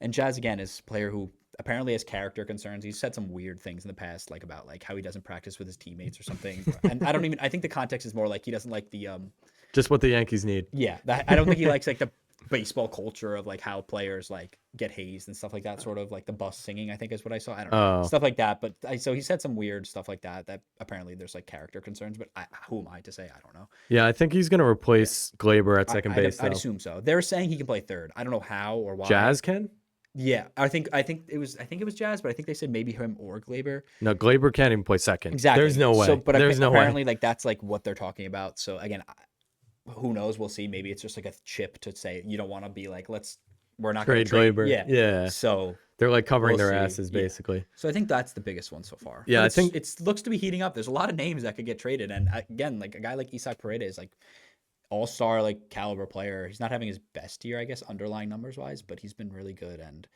And Jazz again is a player who apparently has character concerns. He's said some weird things in the past, like about like how he doesn't practice with his teammates or something. And I think the context is more like he doesn't like the Just what the Yankees need. I don't think he likes like the baseball culture of like how players like get hazed and stuff like that, sort of like the bus singing, I think is what I saw. I don't know. Oh. Stuff like that. But so he said some weird stuff like that apparently there's like character concerns, but who am I to say? I don't know. Yeah, I think he's gonna replace Glaber at second base. I'd though. assume so. They're saying he can play third. I don't know how or why. Jazz can? Yeah, I think it was Jazz, but I think they said maybe him or Glaber. No, Glaber can't even play second. Exactly. There's no way. So, but There's no apparently, way. like that's like what they're talking about. So again, who knows? We'll see. Maybe it's just like a chip to say you don't want to be like we're not going Trade to trade Glaber. Yeah. Yeah. So They're like covering We'll their see. asses Yeah. basically. I think that's the biggest one so far. Yeah, But I think- it looks to be heating up. There's a lot of names that could get traded, and again, like a guy like Isaac Paredes, like all-star like caliber player. He's not having his best year, I guess, underlying numbers wise, but he's been really good, and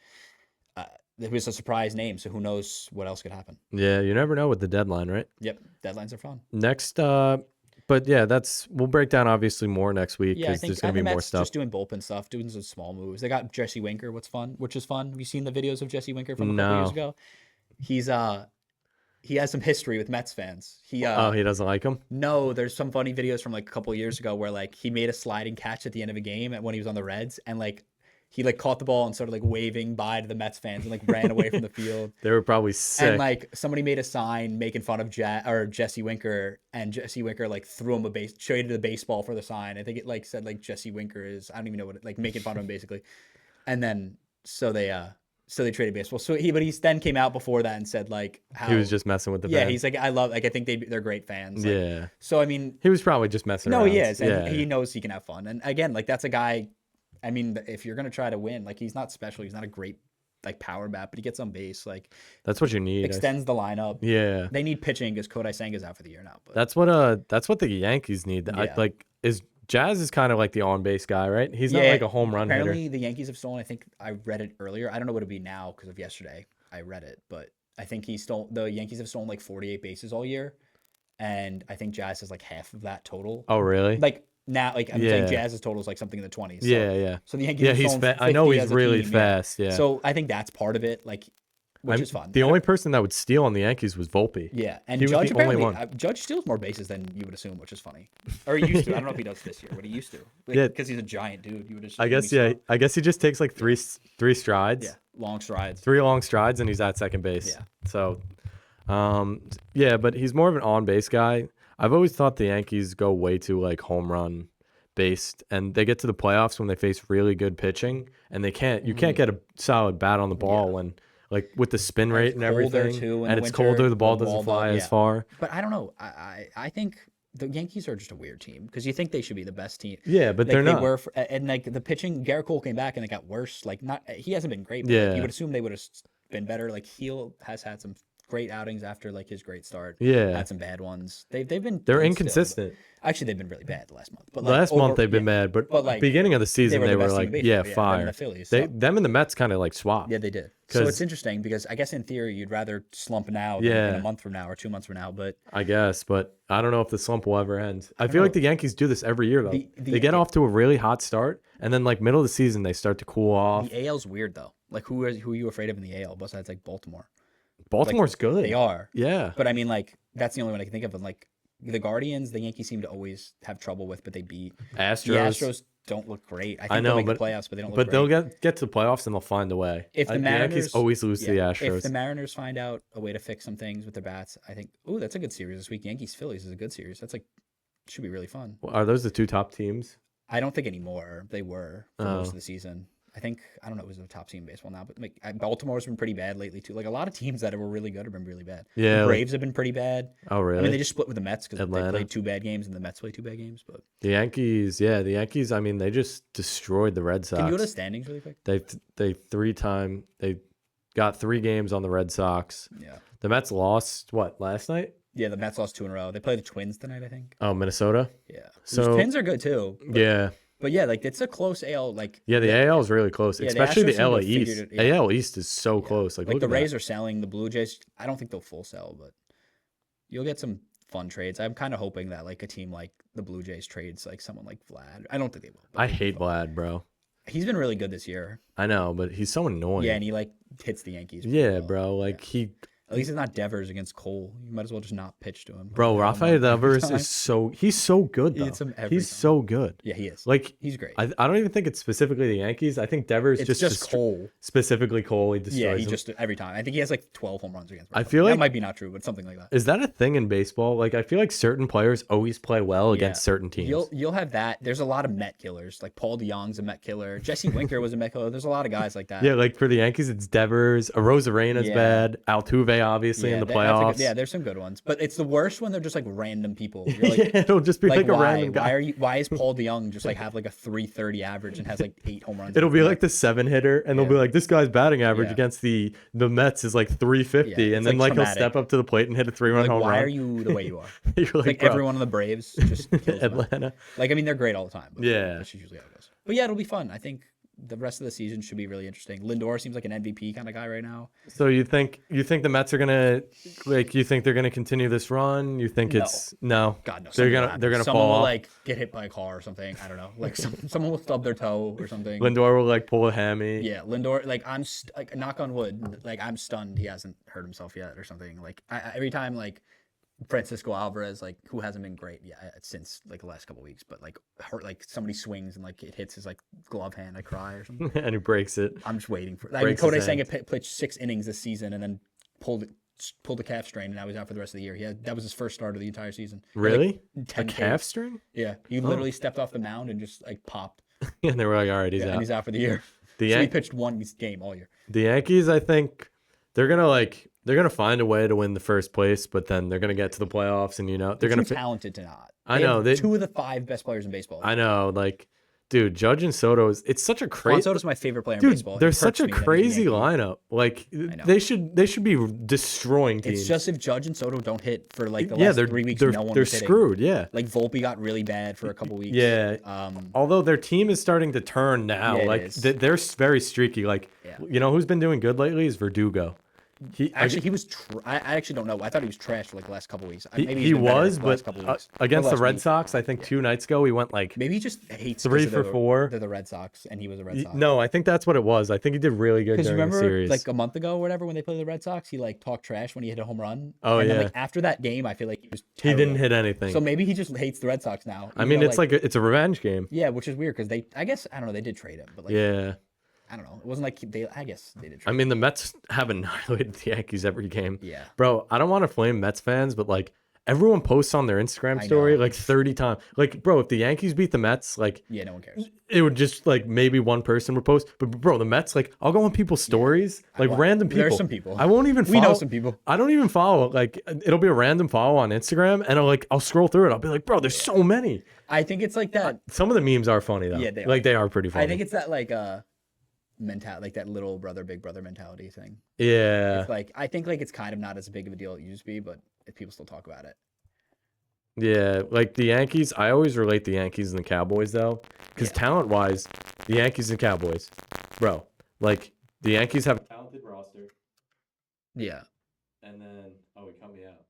it was a surprise name. So who knows what else could happen? Yeah, you never know with the deadline, right? Yep, deadlines are fun. Next, but yeah, we'll break down obviously more next week Yeah, I because think there's gonna be the more Mets stuff. just doing bullpen stuff, doing some small moves. They got Jesse Winker, which is fun. Have you seen the videos of Jesse Winker from a couple years No. ago? He has some history with Mets fans. He doesn't like him. No, there's some funny videos from like a couple of years ago where like he made a sliding catch at the end of a game when he was on the Reds, and like he like caught the ball and started like waving bye to the Mets fans and like ran away from the field. They were probably sick. And like somebody made a sign making fun of Jesse Winker, and Jesse Winker like threw him traded a baseball for the sign. I think it like said like Jesse Winker is, I don't even know what it, like making fun of him basically. And then so they traded baseball. So he then came out before that and said like how he was just messing with the yeah, fans. he's like I think they're great fans. Like, Yeah. So I mean, He was probably just messing no, around. he is, and Yeah. he knows he can have fun. And again, like that's a guy. I mean, if you're gonna try to win, like he's not special. He's not a great like power bat, but he gets on base. Like That's what you need. extends the lineup. Yeah. They need pitching because Kodai Senga's out for the year now. But That's what the Yankees need. Yeah. Is Jazz is kind of like the on base guy, right? He's not like a home run hitter. Apparently, the Yankees have stolen. I think I read it earlier. I don't know what it'd be now because of yesterday. I read it, but I think the Yankees have stolen like 48 bases all year, and I think Jazz has like half of that total. Oh, really? Like now, like I'm saying, Jazz's total is like something in the 20s. So, Yeah. So the Yankees. Yeah, have he's stolen I know 50 he's as a really team, fast. Yeah. So I think that's part of it. Like. Which is fun. The only person that would steal on the Yankees was Volpe. Yeah, and He was Judge the only apparently one. Judge steals more bases than you would assume, which is funny. Or he used to. I don't know if he does this year, but he used to. Yeah. Because he's a giant dude. You would I guess I guess he just takes like three strides. Yeah, long strides. 3 long strides, and he's at second base. Yeah. So, yeah, but he's more of an on base guy. I've always thought the Yankees go way too like home run based, and they get to the playoffs when they face really good pitching, and they can't. You can't get a solid bat on the ball when. Like with the spin rate and everything, too in and the it's winter, colder, the ball the doesn't ball fly don't- as yeah. far. But I don't know. I think the Yankees are just a weird team because you think they should be the best team. Yeah, but Like, they're they not. were and like the pitching, Garrett Cole came back and it got worse. Like he hasn't been great. But Yeah. you would assume they would have been better. Like Heel has had some great outings after like his great start. Yeah. Had some bad ones. They've been They're good still, inconsistent. but- actually, they've been really bad the last month. But like, Last month over- they've been yeah. bad, but, But, like, beginning of the season were they the were best team like, in baseball, yeah, them and fire. the Phillies, They, so- them and the Mets kind of like swapped. Yeah, they did. So 'Cause- it's interesting because I guess in theory you'd rather slump now than in Yeah. a month from now or 2 months from now. But I guess, but I don't know if the slump will ever end. I feel like the Yankees do this every year though. They get off to a really hot start, and then like middle of the season they start to cool off. the AL's weird though. Like who are you afraid of in the AL besides like Baltimore? Baltimore's good. They are. Yeah. But I mean, like that's the only one I can think of. And like the Guardians, the Yankees seem to always have trouble with, but they beat Astros. the Astros. Don't look great. I think I know, they'll make but the playoffs, but they don't look But great. they'll get to the playoffs and they'll find a way. If the The Mariners Yankees always lose to the Astros. If the Mariners find out a way to fix some things with their bats, I think, ooh, that's a good series this week. Yankees Phillies is a good series. That's like should be really fun. Are those the two top teams? I don't think anymore. They were for most Oh. of the season. I think I don't know who's the top team in baseball now, but like Baltimore's been pretty bad lately too. Like a lot of teams that were really good have been really bad. Yeah, the like- Braves have been pretty bad. Oh, really? I mean, they just split with the Mets because they Atlanta. played 2 bad games, and the Mets played 2 bad games. But The Yankees, I mean, they just destroyed the Red Sox. can you go to the standings really quick? They got 3 games on the Red Sox. Yeah, The Mets lost last night? yeah. The Mets lost 2 in a row. They play the Twins tonight, I think. Oh, Minnesota. Yeah, So- the Twins are good too. But yeah, like it's a close AL. Like Yeah, the AL is really close, Yeah, the especially Astros the seem to LA have figured East. it- yeah. AL East is so close. Like like look the at Rays that. are selling, the Blue Jays. I don't think they'll full sell, but you'll get some fun trades. I'm kind of hoping that like a team like the Blue Jays trades like someone like Vlad. I don't think they will. but I they'd be hate fun. Vlad, bro. He's been really good this year. I know, but he's so annoying. Yeah, and he like hits the Yankees. pretty Yeah, well. bro. Like At least it's not Devers against Cole. You might as well just not pitch to him. bro, Every Rafael time. Devers is he's so good He though. hits him every He's time. so good. Yeah, he is. Like He's great. I don't even think it's specifically the Yankees. I think Devers It's just just Cole. specifically Cole. He destroys Yeah, he him. just every time. I think he has like 12 home runs against. I feel that like- might be not true, but something like that. Is that a thing in baseball? Like I feel like certain players always play well against certain teams. You'll have that. There's a lot of Met killers. Like Paul DeYoung's a Met killer. Jesse Winker was a Met killer. There's a lot of guys like that. Yeah, like for the Yankees, it's Devers. Rosarena's Yeah. bad. Altuve, obviously, in the that's a playoffs. good- yeah, there's some good ones, but it's the worst when they're just like random people. You're like, Yeah, it'll just be like, a why? random guy. Why is Paul DeYoung just like have like a 330 average and has like 8 home runs? It'll be like the 7-hitter, and they'll be Yeah. like, this guy's batting average Yeah. against the Mets is like 350, Yeah, and it's, then like, like he'll traumatic. step up to the plate and hit a 3-run like home why run. are you the way you are? You're like, Like bro, everyone on the Braves just kills them. Atlanta. Like I mean they're great all the time. But Yeah. that's usually how it goes. But yeah, it'll be fun. I think the rest of the season should be really interesting. Lindor seems like an MVP kind of guy right now. So you think the Mets are gonna you think they're gonna continue this run? You think No. it's no? God no. They're something will gonna happen. Someone fall will off. like get hit by a car or something. I don't know. Like someone will stub their toe or something. Lindor will like pull a hammy. Yeah, Lindor. Like like knock on wood. Like I'm stunned he hasn't hurt himself yet or something. Like every time like Francisco Alvarez, like who hasn't been great since like the last couple weeks, but like hurt like somebody swings and like it hits his like glove hand, I cry or something. and he breaks it. I'm just waiting for. I mean, Breaks his Kodai hand. Senga pitched 6 innings this season and then pulled a calf strain and now he's out for the rest of the year. That was his first start of the entire season. He had, like, Really? A 10 calf Ks. string? Yeah, he literally stepped off the mound and just like popped. And they were like, all right, he's And out. he's out for the year. The So he Yan- pitched 1 game all year. The Yankees, I think they're gonna find a way to win the first place, but then they're gonna get to the playoffs, and they're They're gonna. too talented to not. I They know, have they- 2 of the 5 best players in baseball. I know, like Dude, Judge and Soto it's such a Juan crazy. Soto's my favorite player in Dude, baseball. It they're such hurts a me that he's crazy Yankee. lineup. Like know. they should be destroying teams. It's just if Judge and Soto don't hit for like the yeah, last they're 3 weeks, they're, no one they're was hitting. screwed. Yeah. Like Volpe got really bad for a couple weeks. Yeah. Although their team is starting to turn now. Yeah, it like is. they're very streaky. Like Yeah. you know who's been doing good lately is Verdugo. Actually, he was. I actually don't know. I thought he was trash for like the last couple weeks. Maybe He he's been better was, the last but couple weeks. against the last Red week. Sox, I think 2 nights ago, he went like Maybe he just hates 3 'cause for of 4. They're the Red Sox, and he was a Red Sox. No, I think that's what it was. I think he did really good Because you during the remember, series. like a month ago or whatever, when they played the Red Sox, he like talked trash when he hit a home run. Oh, and yeah. Then, like after that game, I feel like he was. He didn't terrible. hit anything. So maybe he just hates the Red Sox now. I even mean, though, it's like it's a revenge game. yeah, which is weird because I guess I don't know, they did trade him, but like Yeah. I don't know, it wasn't like I guess they did trade. I mean, the Mets have annihilated the Yankees every game. Yeah. Bro, I don't want to flame Mets fans, but like everyone posts on their Instagram I story know. like 30 times. Like, bro, if the Yankees beat the Mets, like Yeah, no one cares. it would just like maybe one person would post. But bro, the Mets, like I'll go on people's stories, like random people. There's some people. I won't even follow. We know some people. I don't even follow. Like it'll be a random follow on Instagram, and I'll scroll through it. I'll be like, bro, there's so many. I think it's like that. Some of the memes are funny though. Yeah, they are. Like they are pretty funny. I think it's that like mentality, like that little brother, big brother mentality thing. yeah. It's like I think like it's kind of not as big of a deal as it used to be, but people still talk about it. Yeah, like the Yankees, I always relate the Yankees and the Cowboys though, because talent-wise, the Yankees and Cowboys, bro, like the Yankees have a talented roster, Yeah. and then he cut me out.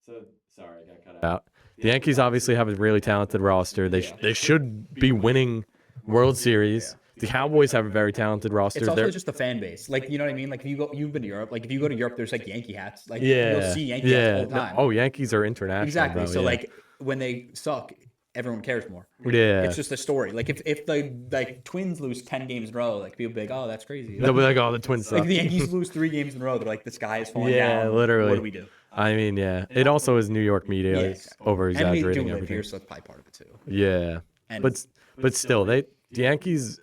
So sorry, I got cut out. The Yankees obviously have a really talented roster. They should be winning World Series. The Cowboys have a very talented roster. It's also They're- just the fan base. Like, you know what I mean? Like, if you've been to Europe, like, if you go to Europe, there's like Yankee hats. Like, yeah, you'll see Yankee hats all the time. Oh, Yankees are international. exactly. Bro, So, yeah. like, when they suck, everyone cares more. yeah, It's just a story. Like, if the like Twins lose 10 games in a row, like, people be like, oh, that's crazy. they'll be like, oh, the Twins suck. Like, the Yankees lose 3 games in a row. They're like, the sky is falling Yeah, down. literally. What do we do? I mean, yeah, it also is New York media exactly. over And we do exaggerating live everything. here, so that's probably part of it, too. Yeah, And but still, the Yankees,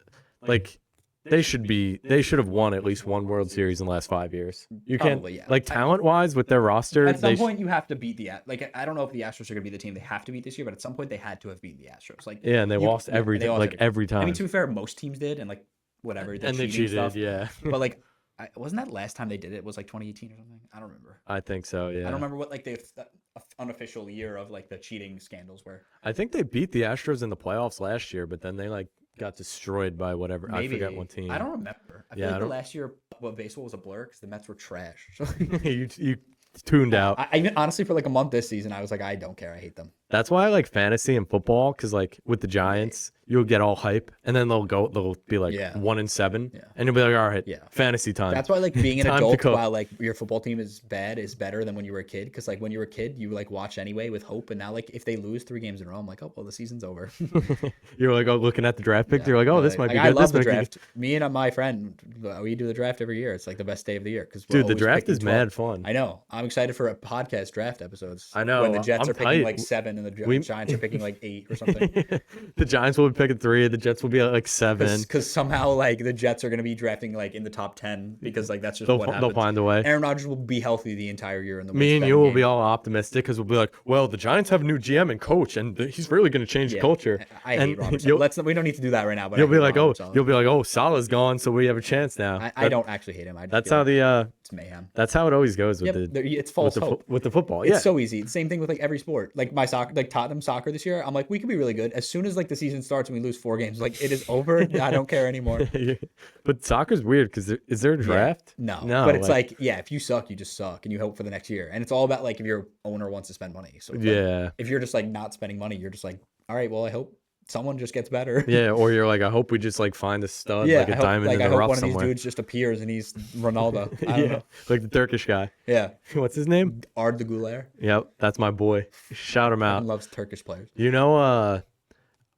like they should have won at least one World Series in the last 5 years. You can't Probably, yeah. like talent wise with their roster. at some they point, you have to beat like, I don't know if the Astros are going to be the team they have to beat this year, but at some point, they had to have beaten the Astros. Like, yeah, and they lost every they lost every time. I mean, to be fair, most teams did, and like whatever. and they cheating cheated, stuff. yeah. But like, wasn't that last time they did it? Was like 2018 or something? I don't remember. I think so. Yeah, I don't remember what like the unofficial year of like the cheating scandals were. I think they beat the Astros in the playoffs last year, but then they like got destroyed by whatever. Maybe. I forget what team. I don't remember. I feel Yeah, like I the don't- last year, baseball was a blur because the Mets were trash. So, you tuned out. I honestly, for like a month this season, I was like, I don't care. I hate them. That's why I like fantasy and football, because like with the Giants, you'll get all hype, and then they'll be like Yeah. 1-7, Yeah. and you'll be like, all right, Yeah. fantasy time. That's why like being an Time to adult cook. while like your football team is bad is better than when you were a kid. Because like when you were a kid, you like watch anyway with hope, and now like if they lose 3 games in a row, I'm like, oh well, the season's over. You're like, oh, looking at the draft pick, you're like, oh, this might be I good. love This the might be good. draft. Me and my friend, we do the draft every year. It's like the best day of the year because Dude, the draft is mad fun. I know. I'm excited for a podcast draft episodes. I know, when the Jets I'm are picking hyped. like 7 and the We- Giants are picking like 8 or something. The Giants will be picking 3, the Jets will be at like 7. Because somehow like the Jets are going to be drafting like in the top 10 because like that's just They'll, what they'll happens. find a way. Aaron Rodgers will be healthy the entire year in the Me and you will be all optimistic because we'll be like, well, the Giants have a new GM and coach, and he's really going to change the culture. I and hate Robert. you'll, We don't need to do that right now. But you'll I be hate like, Robert oh, Saleh. you'll be like, oh, Salah's gone, so we have a chance now. I don't actually hate him. I just That's feel how like the it's mayhem. that's how it always goes with Yep, the it's false with the, hope. with the football. It's Yeah, so easy. Same thing with like every sport. Like my soccer, like Tottenham soccer this year. I'm like, we could be really good. As soon as like the season starts and we lose 4 games, like it is over. I don't care anymore. but soccer's weird because is there a draft? No, No, but it's like, yeah, if you suck, you just suck, and you hope for the next year. And it's all about like if your owner wants to spend money. So it's like, yeah, if you're just like not spending money, you're just like, all right, well, I hope someone just gets better. yeah. Or you're like, I hope we just like find a stud, Yeah, like a I hope, diamond like, in I the hope rough one of somewhere. these dudes just appears and he's Ronaldo. I don't Yeah, know. like the Turkish guy. Yeah, What's his name? Ard the Gouler. Yep, that's my boy. Shout him out. Loves Turkish players. You know,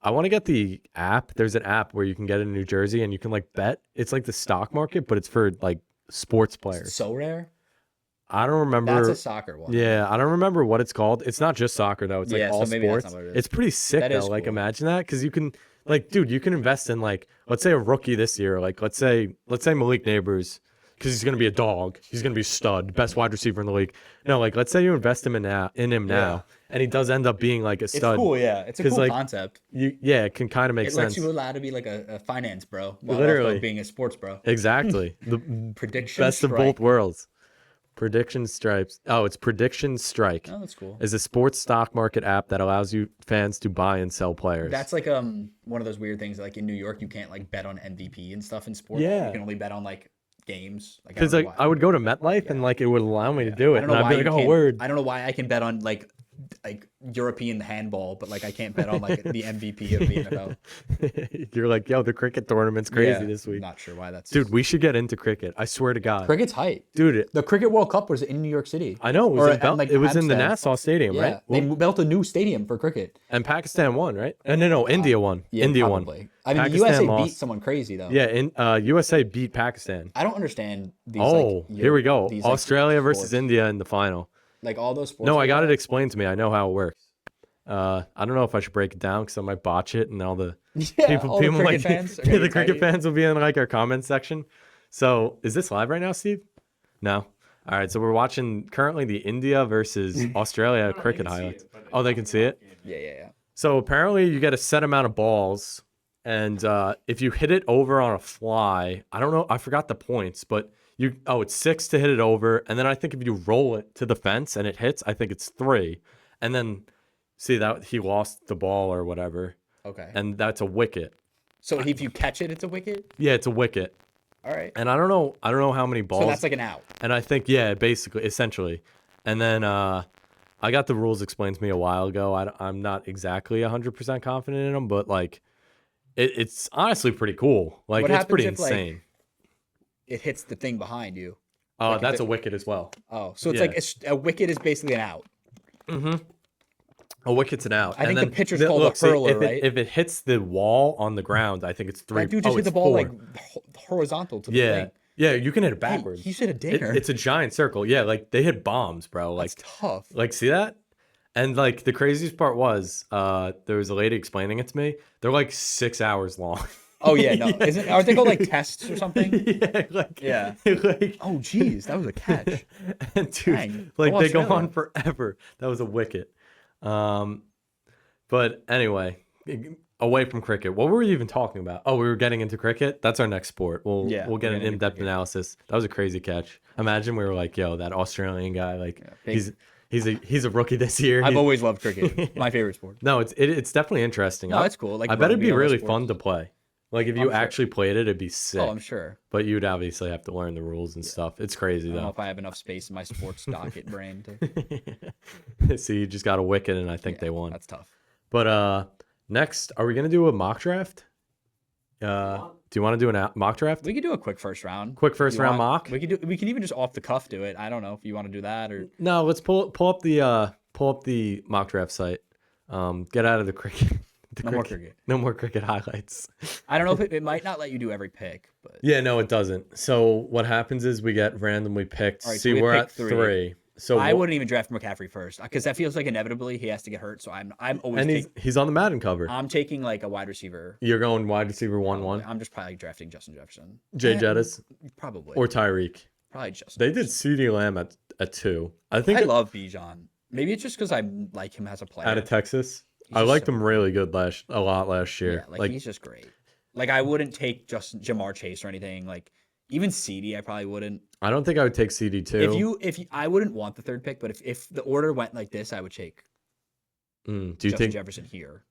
I want to get the app. There's an app where you can get it in New Jersey and you can like bet. It's like the stock market, but it's for like sports players. So rare. I don't remember. That's a soccer one. Yeah, I don't remember what it's called. It's not just soccer though. It's like Yeah, all so maybe that's sports. not what it is. It's pretty sick That though. is Like cool. imagine that because you can like, dude, you can invest in like let's say a rookie this year. Like let's say Malik Neighbors because he's going to be a dog. He's going to be a stud, best wide receiver in the league. No, like let's say you invest him in him now, and he does end up being like a stud. It's cool, yeah. It's a 'Cause, cool like, concept. It can kind of make It sense. lets you allow to be like a finance bro, while Literally. also being a sports bro. Exactly. The Prediction best of strike. both worlds. Prediction Stripes. Oh, it's Prediction Strike. Oh, that's cool. Is a sports stock market app that allows you fans to buy and sell players. That's like one of those weird things. Like in New York, you can't like bet on MVP and stuff in sports. Yeah. You can only bet on like games. Like, Because like I would go to MetLife and like it would allow me to do it, I don't and know I'd why be like, you "Oh, can't- word." I don't know why I can bet on like European handball, but like I can't bet on like the MVP of the NFL. You're like, "Yo, the cricket tournament's crazy Yeah, this week." Not sure why that's. Dude, we should get into cricket. I swear to God. Cricket's hype. Dude, The Cricket World Cup was in New York City. I know it was, it was in the Hampstead. Nassau Stadium, Yeah, right? they built a new stadium for cricket. And Pakistan won, right? No, India won. Yeah, India probably. won. I mean, the Pakistan USA lost. beat someone crazy though. Yeah, USA beat Pakistan. I don't understand these. Oh, like, here we go. these, like, Australia versus sports. India in the final. Like all those sports. No, I like got that. it explained to me. I know how it works. I don't know if I should break it down because I might botch it, and all the Yeah, all the cricket like fans. Are yeah, gonna the be cricket excited. fans will be in like our comment section. So is this live right now, Steve? No. All right, so we're watching currently the India versus Australia cricket highlights. Oh, they can see it. Yeah. So apparently you get a set amount of balls, and if you hit it over on a fly, I don't know, I forgot the points, but it's 6 to hit it over, and then I think if you roll it to the fence and it hits, I think it's 3, and then see that he lost the ball or whatever, Okay. and that's a wicket. So if you catch it, it's a wicket. Yeah, it's a wicket, All right. and I don't know how many balls. So that's like an out. And I think, basically, essentially. And then I got the rules explained to me a while ago. I'm not exactly 100% confident in them, but like, it's honestly pretty cool. Like, What it's happens pretty if, like, insane. It hits the thing behind you. Oh, like, if that's it- a wicket as well. Oh, so it's Yeah. like a wicket is basically an out. A wicket's an out. I think and the pitcher's called a see, hurler, if right? If it hits the wall on the ground, I think it's 3. That dude just oh, hit the it's ball 4. like horizontal to the Yeah. thing. Yeah, you can hit it Hey, backwards. he should have dinger. It's a giant circle. Yeah, like they hit bombs, bro. Like That's tough. Like, see that? And like the craziest part was, there was a lady explaining it to me. They're like 6 hours long. Oh yeah, no. Aren't they called like tests or something? Yeah, like Yeah. like Oh geez, that was a catch. and dude, Dang. like Go they go Australia. on forever. That was a wicket. But anyway, away from cricket, what were we even talking about? Oh, we were getting into cricket. That's our next sport. We'll Yeah, we'll get we're an getting into in-depth cricket. analysis. That was a crazy catch. Imagine we were like, yo, that Australian guy, like big- he's a rookie this year. I've He's- always loved cricket. My favorite sport. No, it's definitely interesting. No, it's cool. Like I bet it'd rugby, be all those really sports. fun to play. Like if you I'm sure. actually played it, it'd be sick. Oh, I'm sure. But you'd obviously have to learn the rules and stuff. It's crazy I don't know though. if I have enough space in my sports docket brain to. So you just got a wicket, and I think they won. That's tough. But next, are we gonna do a mock draft? Do you want to do a mock draft? We could do a quick first round. Quick first You round want- mock? We can even just off the cuff do it. I don't know if you want to do that or. No, let's pull up the mock draft site. Get out of the cricket. No more cricket. No more cricket highlights. I don't know if it might not let you do every pick, but Yeah, no, it doesn't. So what happens is we get randomly picked. All right, so See, we we're picked at three. 3. So I wouldn't even draft McCaffrey first because that feels like inevitably he has to get hurt. So I'm always and he's on the Madden cover. I'm taking like a wide receiver. You're going wide receiver 1-1. I'm just probably drafting Justin Jefferson. Jay Eh, Jettis Probably. or Tyreek. Probably Justin. They did CeeDee Lamb at 2. I think I love Bijan. Maybe it's just because I like him as a player. out of Texas. He's I just liked so- him really good a lot last Yeah, year. like he's just great. Like I wouldn't take just Jamar Chase or anything. Like even CD, I probably wouldn't. I don't think I would take CD too. If you, I wouldn't want the third pick, but if the order went like this, I would take Do you Justin think? Jefferson here.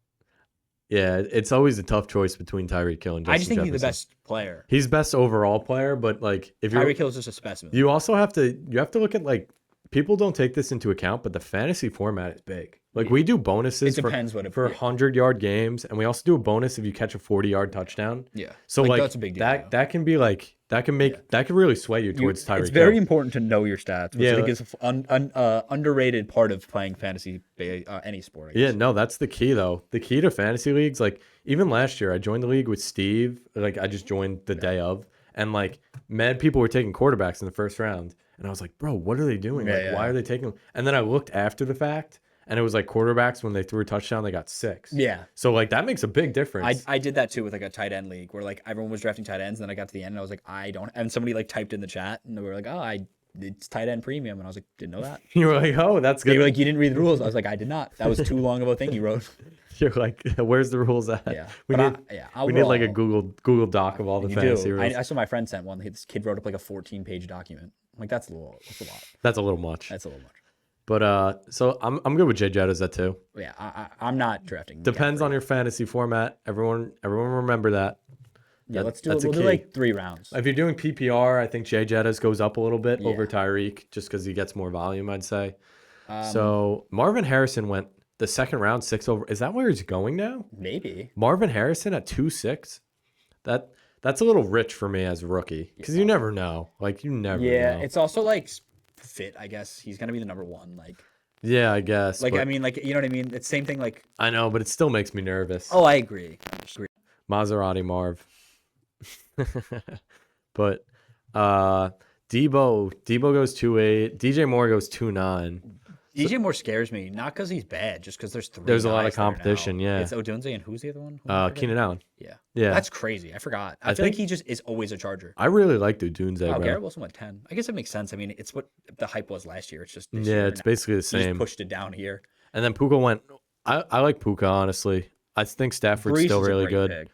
Yeah, it's always a tough choice between Tyreek Hill and Justin I just think he's the Jefferson. best player. He's best overall player, but like if you're Tyreek Hill is just a specimen. you also have to look at like people don't take this into account, but the fantasy format is big. Like we do bonuses It depends what it- for yeah. 100-yard games, and we also do a bonus if you catch a 40-yard touchdown. Yeah. So like that's a big deal. that can be like that can make that can really sway you towards Tyreek. It's very Hill. important to know your stats, which Yeah, I think is an underrated part of playing fantasy any sport. I Yeah, guess. no, that's the key though. The key to fantasy leagues, like even last year, I joined the league with Steve. Like I just joined the day of, and like mad people were taking quarterbacks in the first round, and I was like, bro, what are they doing? Yeah, Like, yeah. why are they taking them? And then I looked after the fact, and it was like quarterbacks when they threw a touchdown, they got 6. Yeah. So like that makes a big difference. I did that too with like a tight end league where like everyone was drafting tight ends, and then I got to the end and I was like, and somebody like typed in the chat and they were like, oh, it's tight end premium, and I was like, didn't know that. You were like, oh, that's They good. were like, you didn't read the rules. I was like, I did not. That was too long of a thing you wrote. You're like, where's the rules at? Yeah. We But need I we need like a Google Doc of all the You fantasy do. rules. I saw my friend sent one. This kid wrote up like a 14-page document. I'm like, that's a lot. That's a little much. That's a little much. But so I'm good with Jay Jettas at 2. Yeah, I'm not drafting. Depends on your fantasy format. Everyone remember that. Yeah, let's do that's it. a We'll do key. like 3 rounds. If you're doing PPR, I think Jay Jettas goes up a little bit over Yeah. Tyreek just because he gets more volume, I'd say. Um, So Marvin Harrison went the second round 6 over. Is that where he's going now? Maybe. Marvin Harrison at 2-6? That's a little rich for me as a rookie because you never know. Like you never Yeah, know. it's also like fit. I guess he's gonna be the number 1. Yeah, I guess. Like but I mean, like you know what I mean. It's same thing. Like I know, but it still makes me nervous. oh, I agree. Maserati Marv. But Debo goes 2.8. DJ Moore goes 2.9. DJ Moore scares me, not because he's bad, just because There's a lot of guys that are now. competition, yeah. It's Odunze and who's the other one? Who am I forgetting? Keenan Allen. Yeah. Yeah. That's crazy. I forgot. I feel like he just is always a Charger. I really like Odunze, Oh, bro. Garrett Wilson went 10. I guess it makes sense. I mean, it's what the hype was last year. It's just this Yeah, year it's now. basically the He just same. pushed it down here. And then Puka went. I like Puka, honestly. I think Stafford's Brees still is a really great good. pick.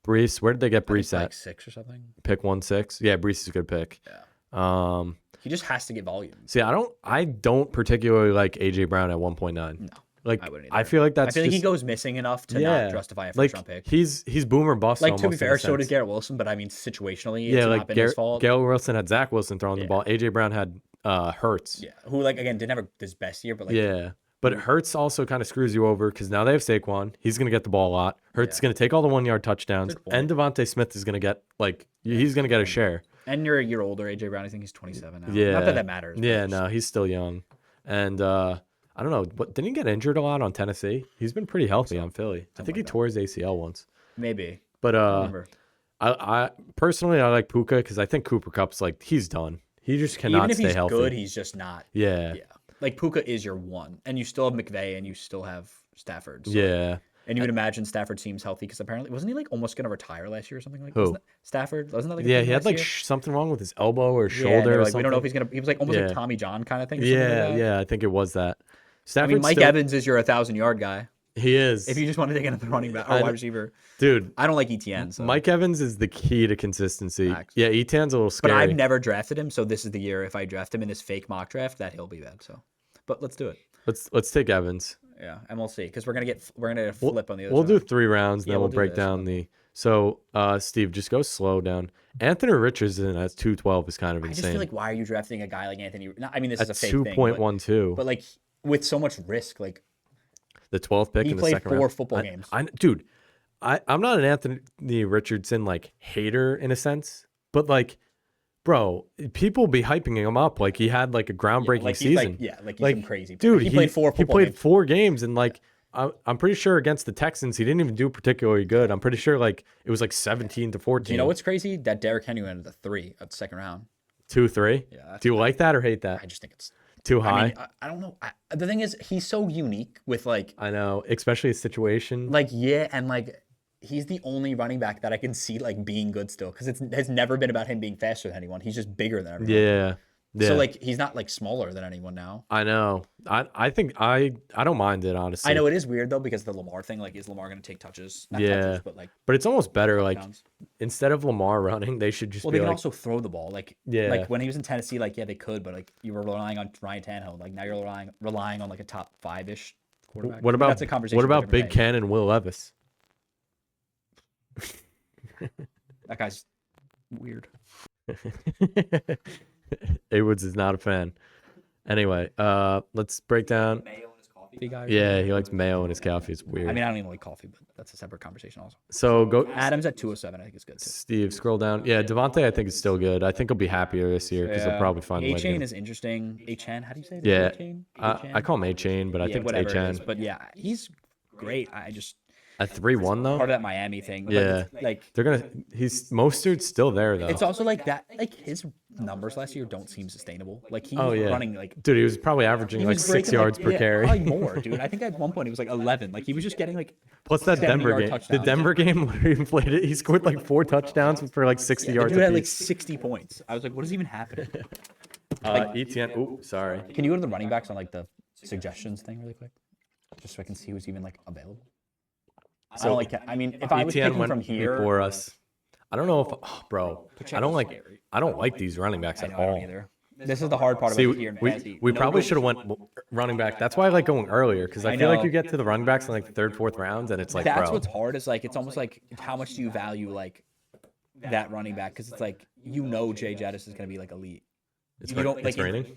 Brees, where did they get I think Brees at? like 6 or something. Pick 1-6. Yeah, Brees is a good pick. Yeah. He just has to get volume. See, I don't particularly like AJ Brown at 1.9. No, Like I wouldn't I either. feel like I that's feel like he just- goes missing enough to not justify a like first round pick. he's boomer bust. Like to be almost in a fair, so did sense. Garrett Wilson, but I mean situationally, Yeah, it's like not been his fault. Garrett Wilson had Zach Wilson throwing the Yeah. ball. AJ Brown had Hurts. Yeah, who like again didn't have his best year, but like Yeah. But Hurts also kind of screws you over because now they have Saquon. He's going to get the ball a lot. Hurts is going to take all the 1-yard touchdowns. Good point. And Devontae Smith is going to get, he's going to get a share. And you're a year older, AJ Brown. I think he's 27 now. Yeah. Not that matters. but Yeah, just- no, he's still young. And I don't know. But didn't he get injured a lot on Tennessee? He's been pretty healthy on Philly. I think he tore his ACL once. Maybe. But I remember. I personally, I like Puka because I think Cooper Cup's he's done. He just cannot Even if stay he's healthy. good, he's just not. Yeah. Yeah. Like Puka is your one, and you still have McVay, and you still have Stafford. So, Yeah. And you would imagine Stafford seems healthy because apparently wasn't he like almost gonna retire last year or something like Who? Stafford? Wasn't that like a Yeah, thing he had last year? something wrong with his elbow or Yeah, and shoulder they were or like, something. we don't know if he's gonna. He was like almost like Yeah. Tommy John kind of thing. Or something like Yeah, that. yeah, I think it was that. I Stafford mean, Mike Evans is your 1,000-yard guy. He is. If you just want to take another running back or I- wide receiver, Dude, I don't like ETN. So. Mike Evans is the key to consistency. Facts. Yeah, Etan's a little But scary. I've never drafted him, so this is the year if I draft him in this fake mock draft that he'll be bad. So, but let's do it. Let's take Evans. Yeah, and we'll see because we're gonna get a flip on the other We'll side. do 3 rounds, Yeah, then we'll we'll do break this. down the. So, Steve, just go slow down. Anthony Richardson at 212 is kind of I just insane. feel like why are you drafting a guy like Anthony? I mean, this at is a fake thing, 2.12, but like with so much risk, like the 12th pick he in the played second 4 round. football games. Dude, I'm not an Anthony Richardson hater in a sense, but bro, people be hyping him up like he had a groundbreaking like season. he's some crazy. Dude, he played 4 He football played games. 4 games and I'm pretty sure against the Texans he didn't even do particularly good. I'm pretty sure it was 17-14. You know what's crazy? That Derrick Henry went into the 3 of the second round. 2-3. Yeah, that's- Do you like that or hate that? I just think it's Too high. I mean, I don't know. The thing is, he's so unique with I know, especially his situation. and he's the only running back that I can see being good still because it has never been about him being faster than anyone. He's just bigger than everyone. Yeah. Yeah. So he's not smaller than anyone now. I know. I think I don't mind it, honestly. I know it is weird though because the Lamar thing. Is Lamar going to take touches? Not Yeah. touches, but But it's almost better. touchdowns. Instead of Lamar running, they should just Well, be they can also throw the ball. Yeah. When he was in Tennessee, yeah, they could, but you were relying on Ryan Tannehill. Now you're relying on a top 5-ish quarterback. What about That's a conversation? what for a about different Big day. Ken and Will Levis? That guy's weird. Awoods is not a fan. Anyway, let's break down. Mayo in his coffee guy. Yeah, he likes mayo in his coffee. It's weird. I mean, I don't even like coffee, but that's a separate conversation also. So go, Adams at 207, I think is good too. Steve. Scroll down. Yeah, Devontae, I think is still good. I think he'll be happier this year because they'll probably find a way to get A-Chain him. is interesting. A-Chain, how do you say it? Yeah, A-Chain? I call him A-Chain, but I think whatever it's it A-Chain. is. But yeah, he's great. I just At 3-1 though. part of that Miami thing. But Yeah. They're gonna. He's Mostert's still there though. it's also that his numbers last year don't seem sustainable. Like he Oh was yeah, running like dude, he was probably averaging he like was 6 breaking, yards per carry. probably more, dude. I think at one point he was like 11. Like he was just getting like Plus that 70 Denver yard game, touchdowns. the Denver game where he played it, he scored like 4 touchdowns for like 60 the yards dude had like apiece. 60 points. I was like, what is even happening? ETN, ooh, sorry. Can you go to the running backs on like the suggestions thing really quick, just so I can see who's even like available? I don't like. I mean, if I was ETN picking went from here, before us. I don't know if, bro, I don't like, scary. I don't like these running backs at I don't all. either. This is the hard part See, about it here in fantasy. we No probably goal- should have went running back. That's why I like going earlier, because I feel like you get to the running backs in like the 3rd, 4th rounds, and it's like, That's bro, what's hard is like it's almost like how much do you value like that running back? Because it's like Jay Jettis is going to be like elite. it's, you don't, it's like, raining.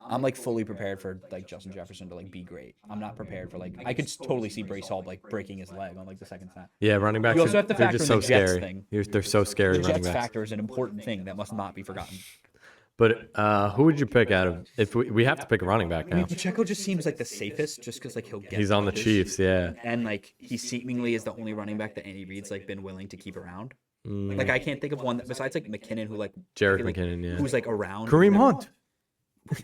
I'm like fully prepared for like Justin Jefferson to like be great. I'm not prepared for like I could totally see Brace Hall like breaking his leg on like the second snap. Yeah, running backs. You also have to they're factor just in so the Jets scary. thing. They're so scary. The running Jets backs. factor is an important thing that must not be forgotten. But who would you pick out of if we have to pick a running back I mean, now? Pacheco just seems like the safest, just because like he'll get. He's on the touches. Chiefs, yeah. And like he seemingly is the only running back that Andy Reid's like been willing to keep around. Mm, Like I can't think of one that, besides like McKinnon, who like Jarek I feel like, McKinnon, yeah. who's like around. Kareem Hunt.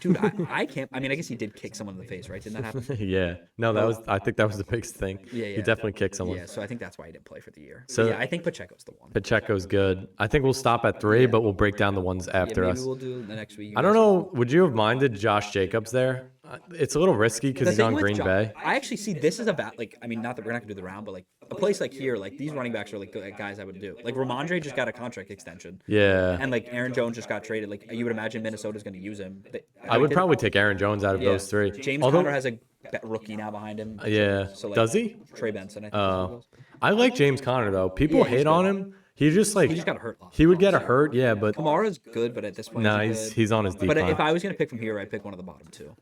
Dude, I can't. I mean, I guess he did kick someone in the face, right? Didn't that happen? Yeah. No, that was. I think that was the biggest thing. Yeah, He yeah. definitely kicked someone. Yeah, so I think that's why he didn't play for the year. So- So yeah, I think Pacheco's the one. Pacheco's good. I think we'll stop at 3, but we'll break down the ones after Maybe us. we'll do the next week. I don't know. Would you have minded Josh Jacobs there? It's a little risky because he's on Green Bay. I actually see this as about like I mean, not that we're not gonna do the round, but like a place like here, like these running backs are like guys I would do. Like Ramondre just got a contract extension, Yeah. and like Aaron Jones just got traded. Like you would imagine Minnesota's gonna use him. I would probably take Aaron Jones out of Yeah. those 3. James Although, Conner has a rookie now behind him. yeah. So like, Does he? Trey Benson, I think. Oh. I like James Conner though. People Yeah, he's hate on him. He just like he just got hurt. he would get a hurt, yeah, but Kamara's good, but at this point, nah, he's he's on his But decline. if I was gonna pick from here, I'd pick one of the bottom 2.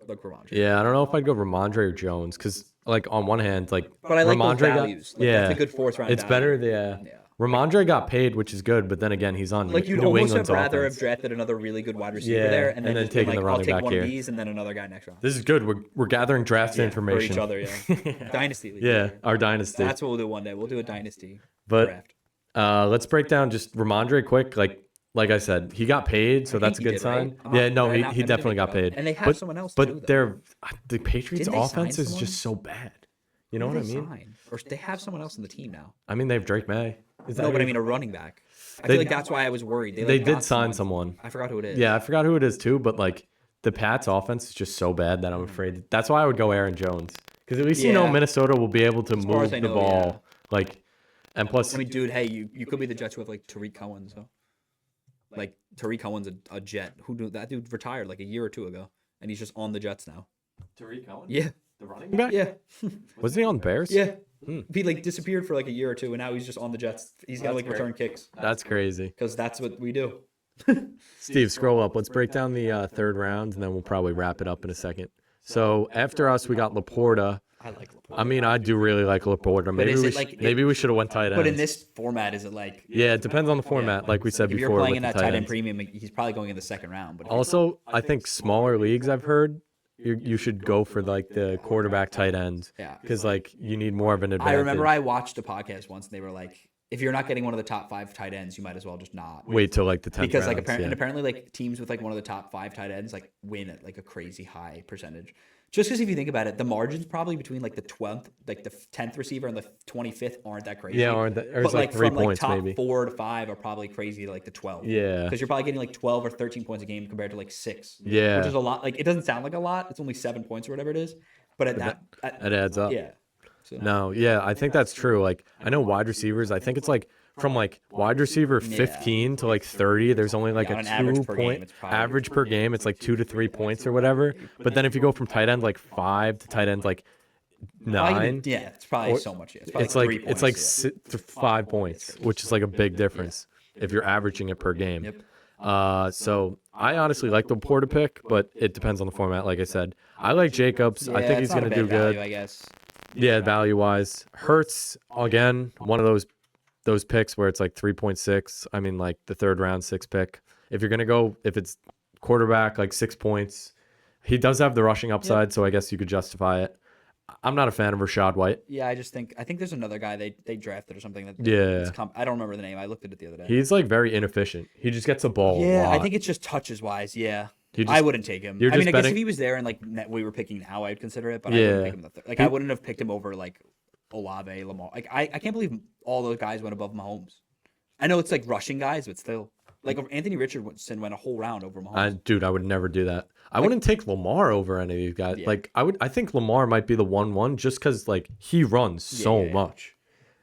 Like Ramondre. Yeah, I don't know if I'd go Ramondre or Jones because, like, on one hand, like, But I like Ramondre those got- values. Like, yeah, that's a good 4th round. it's value. better. Yeah. Yeah. Ramondre got paid, which is good, but then again, he's on Like you'd New almost England's have rather offense. have drafted another really good wide receiver Yeah, there, and then, taking like, the I'll running take back one here. of these and then another guy next round. This is good. We're gathering draft For information each other, yeah. Dynasty league. Yeah, our dynasty. That's what we'll do one day. We'll do a dynasty But draft. let's break down just Ramondre quick. Like I said, he got paid, so that's a he good did, sign. right? I'm Yeah, not- no, I'm he, not- he I'm definitely gonna got think paid. about it. And they have but, someone else but too, though. the Patriots Didn't they sign offense is someone? just so bad. You know what I mean? Or they have someone else on the team now. I mean, they have Drake May. Is that No, but who- I mean a running back. I They- feel like that's why I was worried. they like, did got sign someone. I forgot who it is. Yeah, I forgot who it is too, but like the Pats offense is just so bad that I'm afraid. That's why I would go Aaron Jones because at least you know Yeah. Minnesota will be able to far move as I the know, ball. Like, and plus, I mean, dude, hey, you could be the Jets with like Tariq Cohen, so like Tariq Cohen's a Jet. Who knew that dude retired like a year or 2 ago, and he's just on the Jets now. Tariq Cohen, Yeah, the running back. yeah, Wasn't he on the Bears? yeah. He like disappeared for like a year or 2, and now he's just on the Jets. He's gonna like return kicks That's crazy. because that's what we do. Steve, scroll up. Let's break down the 3rd round, and then we'll probably wrap it up in a second. So after us, we got Laporta. I like Laporte. I mean, I do really like Laporta. Maybe is we it like- maybe we should have went tight ends. But in this format, is it like yeah, it depends on the format, like we said if you're before. playing with in the that tight tight end ends. premium, he's probably going in the 2nd round. But if Also, I think smaller leagues I've heard you should go for like the quarterback tight ends. Yeah. Because like you need more of an advantage. I remember I watched a podcast once, and they were like, if you're not getting one of the top 5 tight ends, you might as well just not. wait till like the 10th Because like rounds, apparently, yeah. and apparently like teams with like one of the top 5 tight ends like win at like a crazy high percentage. Just because if you think about it, the margins probably between like the 12th, like the 10th receiver and the 25th aren't that crazy. Yeah, or it's but like 3 from points like top maybe. 4 to 5 are probably crazy to like the 12. Yeah. Because you're probably getting like 12 or 13 points a game compared to like 6. Yeah. Which is a lot. Like it doesn't sound like a lot. It's only 7 points or whatever it is. But at It adds up. yeah. So, No, yeah, I think that's true. Like I know wide receivers, I think it's like from like wide receiver 15 to like 30, there's only like on a an average 2 per game, point it's probably- average per game. It's like 2 to 3 points or whatever. But then if you go from tight end like 5 to tight end like probably 9, yeah, it's probably so much. Yeah. it's probably like 3 it's like points, yeah. 5 points, which is like a big difference if you're averaging it per game. Yep. So I honestly like the Porta pick, but it depends on the format. Like I said, I like Jacobs. I Yeah, think it's he's not a going to do bad value, good. I guess. Yeah, value wise. Hurts again, one of those picks where it's like 3.6. I mean, like the 3rd round 6 pick. If you're gonna go, if it's quarterback, like 6 points, he does have the rushing upside, so I guess you could justify it. I'm not a fan of Rashad White. Yeah, I think there's another guy they drafted or something that Yeah. I don't remember the name. I looked at it the other day. He's like very inefficient. He just gets the ball. Yeah, a I lot. think it's just touches wise. Yeah, He just- I wouldn't take him. you're I mean, just I guess betting- if he was there and like we were picking now, I'd consider it. But I Yeah. wouldn't pick him the third. Like I wouldn't have picked him over like Olave, Lamar. Like I can't believe all those guys went above Mahomes. I know it's like rushing guys, but still, like Anthony Richardson went a whole round over Mahomes. Dude, I would never do that. I wouldn't take Lamar over any of these guys. Yeah. Like I think Lamar might be the 1-1 just because like he runs so yeah. much.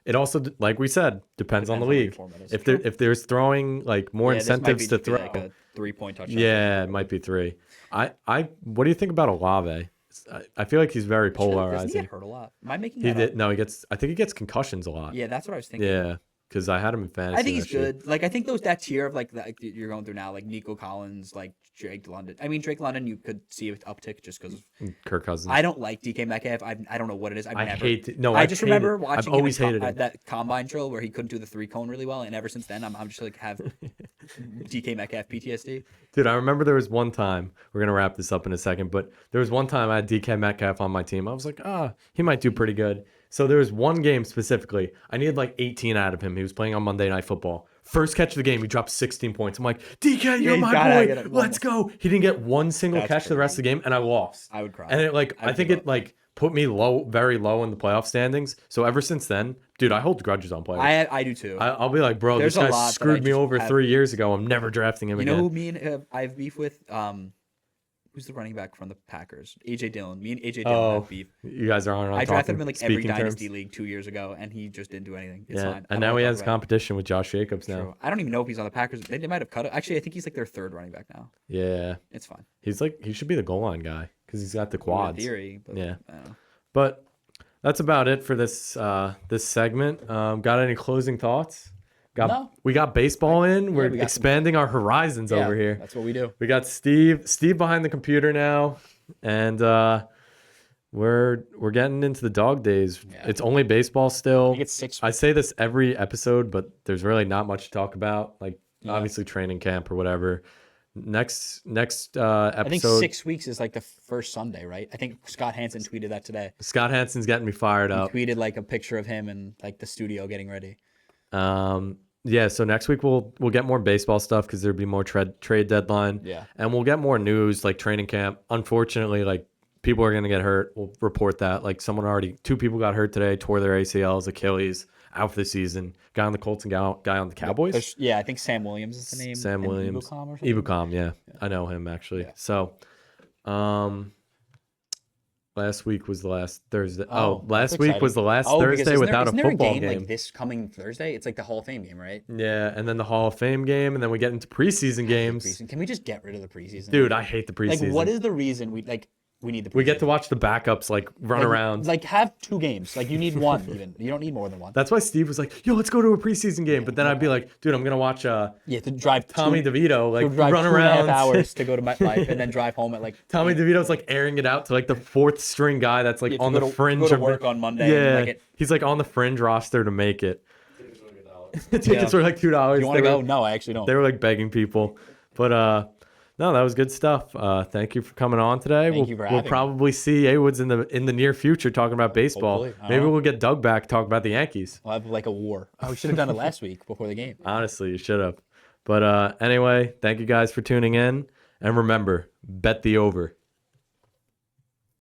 It also, like we said, depends on the Depends on league. the format is. If there's throwing like more Yeah, this might incentives to be throw, like a 3-point touchdown. yeah, it might be 3. What do you think about Olave? I feel like he's very Doesn't he polarizing. get hurt a lot? Am I making He that did up? no, I think he gets concussions a lot. Yeah, that's what I was thinking. Yeah, because I had him in fantasy. I think he's last year. good. Like I think that tier of like that you're going through now, like Nico Collins, like Drake London. I mean Drake London, you could see an uptick just because Kirk Cousins. I don't like DK Metcalf. I don't know what it is. I just remember I've watching always him hated him. at that combine drill where he couldn't do the 3-cone really well, and ever since then I'm just like have DK Metcalf PTSD. Dude, I remember there was one time, we're going to wrap this up in a second, but there was one time I had DK Metcalf on my team. I was like, he might do pretty good. So there was one game specifically. I needed like 18 out of him. He was playing on Monday Night Football. First catch of the game, he dropped 16 points. I'm like, DK, you're you my gotta boy. get it. Let's go. He didn't get one single That's catch the rest of the game, and I lost. I would cry. And it I think it put me very low in the playoff standings. So ever since then, dude, I hold grudges on players. I do too. I'll be like, bro, There's this a guy lot that screwed I me just over have- 3 years ago. I'm never drafting him you know again. who me and I have beef with? Who's the running back from the Packers? AJ Dillon. Me and AJ Dillon have beef. You guys aren't on I drafted him talking in like every speaking dynasty terms? league 2 years ago, and he just didn't do anything. It's Yeah, fine. I and don't now wanna he talk has about it. competition with Josh Jacobs now. True. I don't even know if he's on the Packers. They might have cut it. Actually, I think he's like their third running back now. Yeah, It's fine. he's like he should be the goal line guy because he's got the In quads. theory, but Yeah. I don't know. But that's about it for this this segment. Got any closing thoughts? No. We got baseball in. We're we got some- expanding our horizons over here. That's what we do. We got Steve behind the computer now, and we're getting into the dog days. Yeah. It's only baseball still. I think it's 6 I say this every episode, but there's really not much to talk about. Like Yeah. obviously training camp or whatever. Next I think episode. 6 weeks is like the first Sunday, right? I think Scott Hansen tweeted that today. Scott Hansen's getting me fired He up. tweeted like a picture of him in like the studio getting ready. Yeah, so next week we'll get more baseball stuff because there'll be more trade deadline. Yeah. And we'll get more news like training camp. Unfortunately, like people are gonna get hurt. We'll report that. Like 2 people got hurt today, tore their ACLs, Achilles, out for the season. Guy on the Colts and guy on the Cowboys. Yeah, I think Sam Williams is the name. Sam and Williams. Ebukam or something. Ebukam, yeah. I know him actually. Yeah. So last week was the last Thursday. Oh, last that's week exciting. was the last because Thursday without a isn't there football game, game. like this coming Thursday. It's like the Hall of Fame game, right? Yeah, and then the Hall of Fame game, and then we get into preseason games. Preseason. Can we just get rid of the preseason? Dude, I hate the preseason. like, what is the reason we need the preseason? We get to watch the backups like run around. Like, have 2 games. Like, you need one even. You don't need more than one. That's why Steve was like, "Yo, let's go to a preseason game." But then I'd be like, "Dude, I'm gonna watch You have to drive Tommy DeVito like drive run 2.5 around." hours to go to MetLife and then drive home at like Tommy DeVito's like airing it out to like the 4th string guy that's like You have to on go the to- fringe go to of work on Monday Yeah, and, like, he's like on the fringe roster to make it. Tickets Yeah. were like $2. You want to go? No, I actually don't. They were like begging people, but no, that was good stuff. Thank you for coming on today. Thank you for we'll having me. probably see Awoods in the near future talking about baseball. Hopefully. Maybe we'll get Doug back to talk about the Yankees. We'll have like a war. Oh, we should have done it last week before the game. Honestly, you should have. But anyway, thank you guys for tuning in. And remember, bet the over.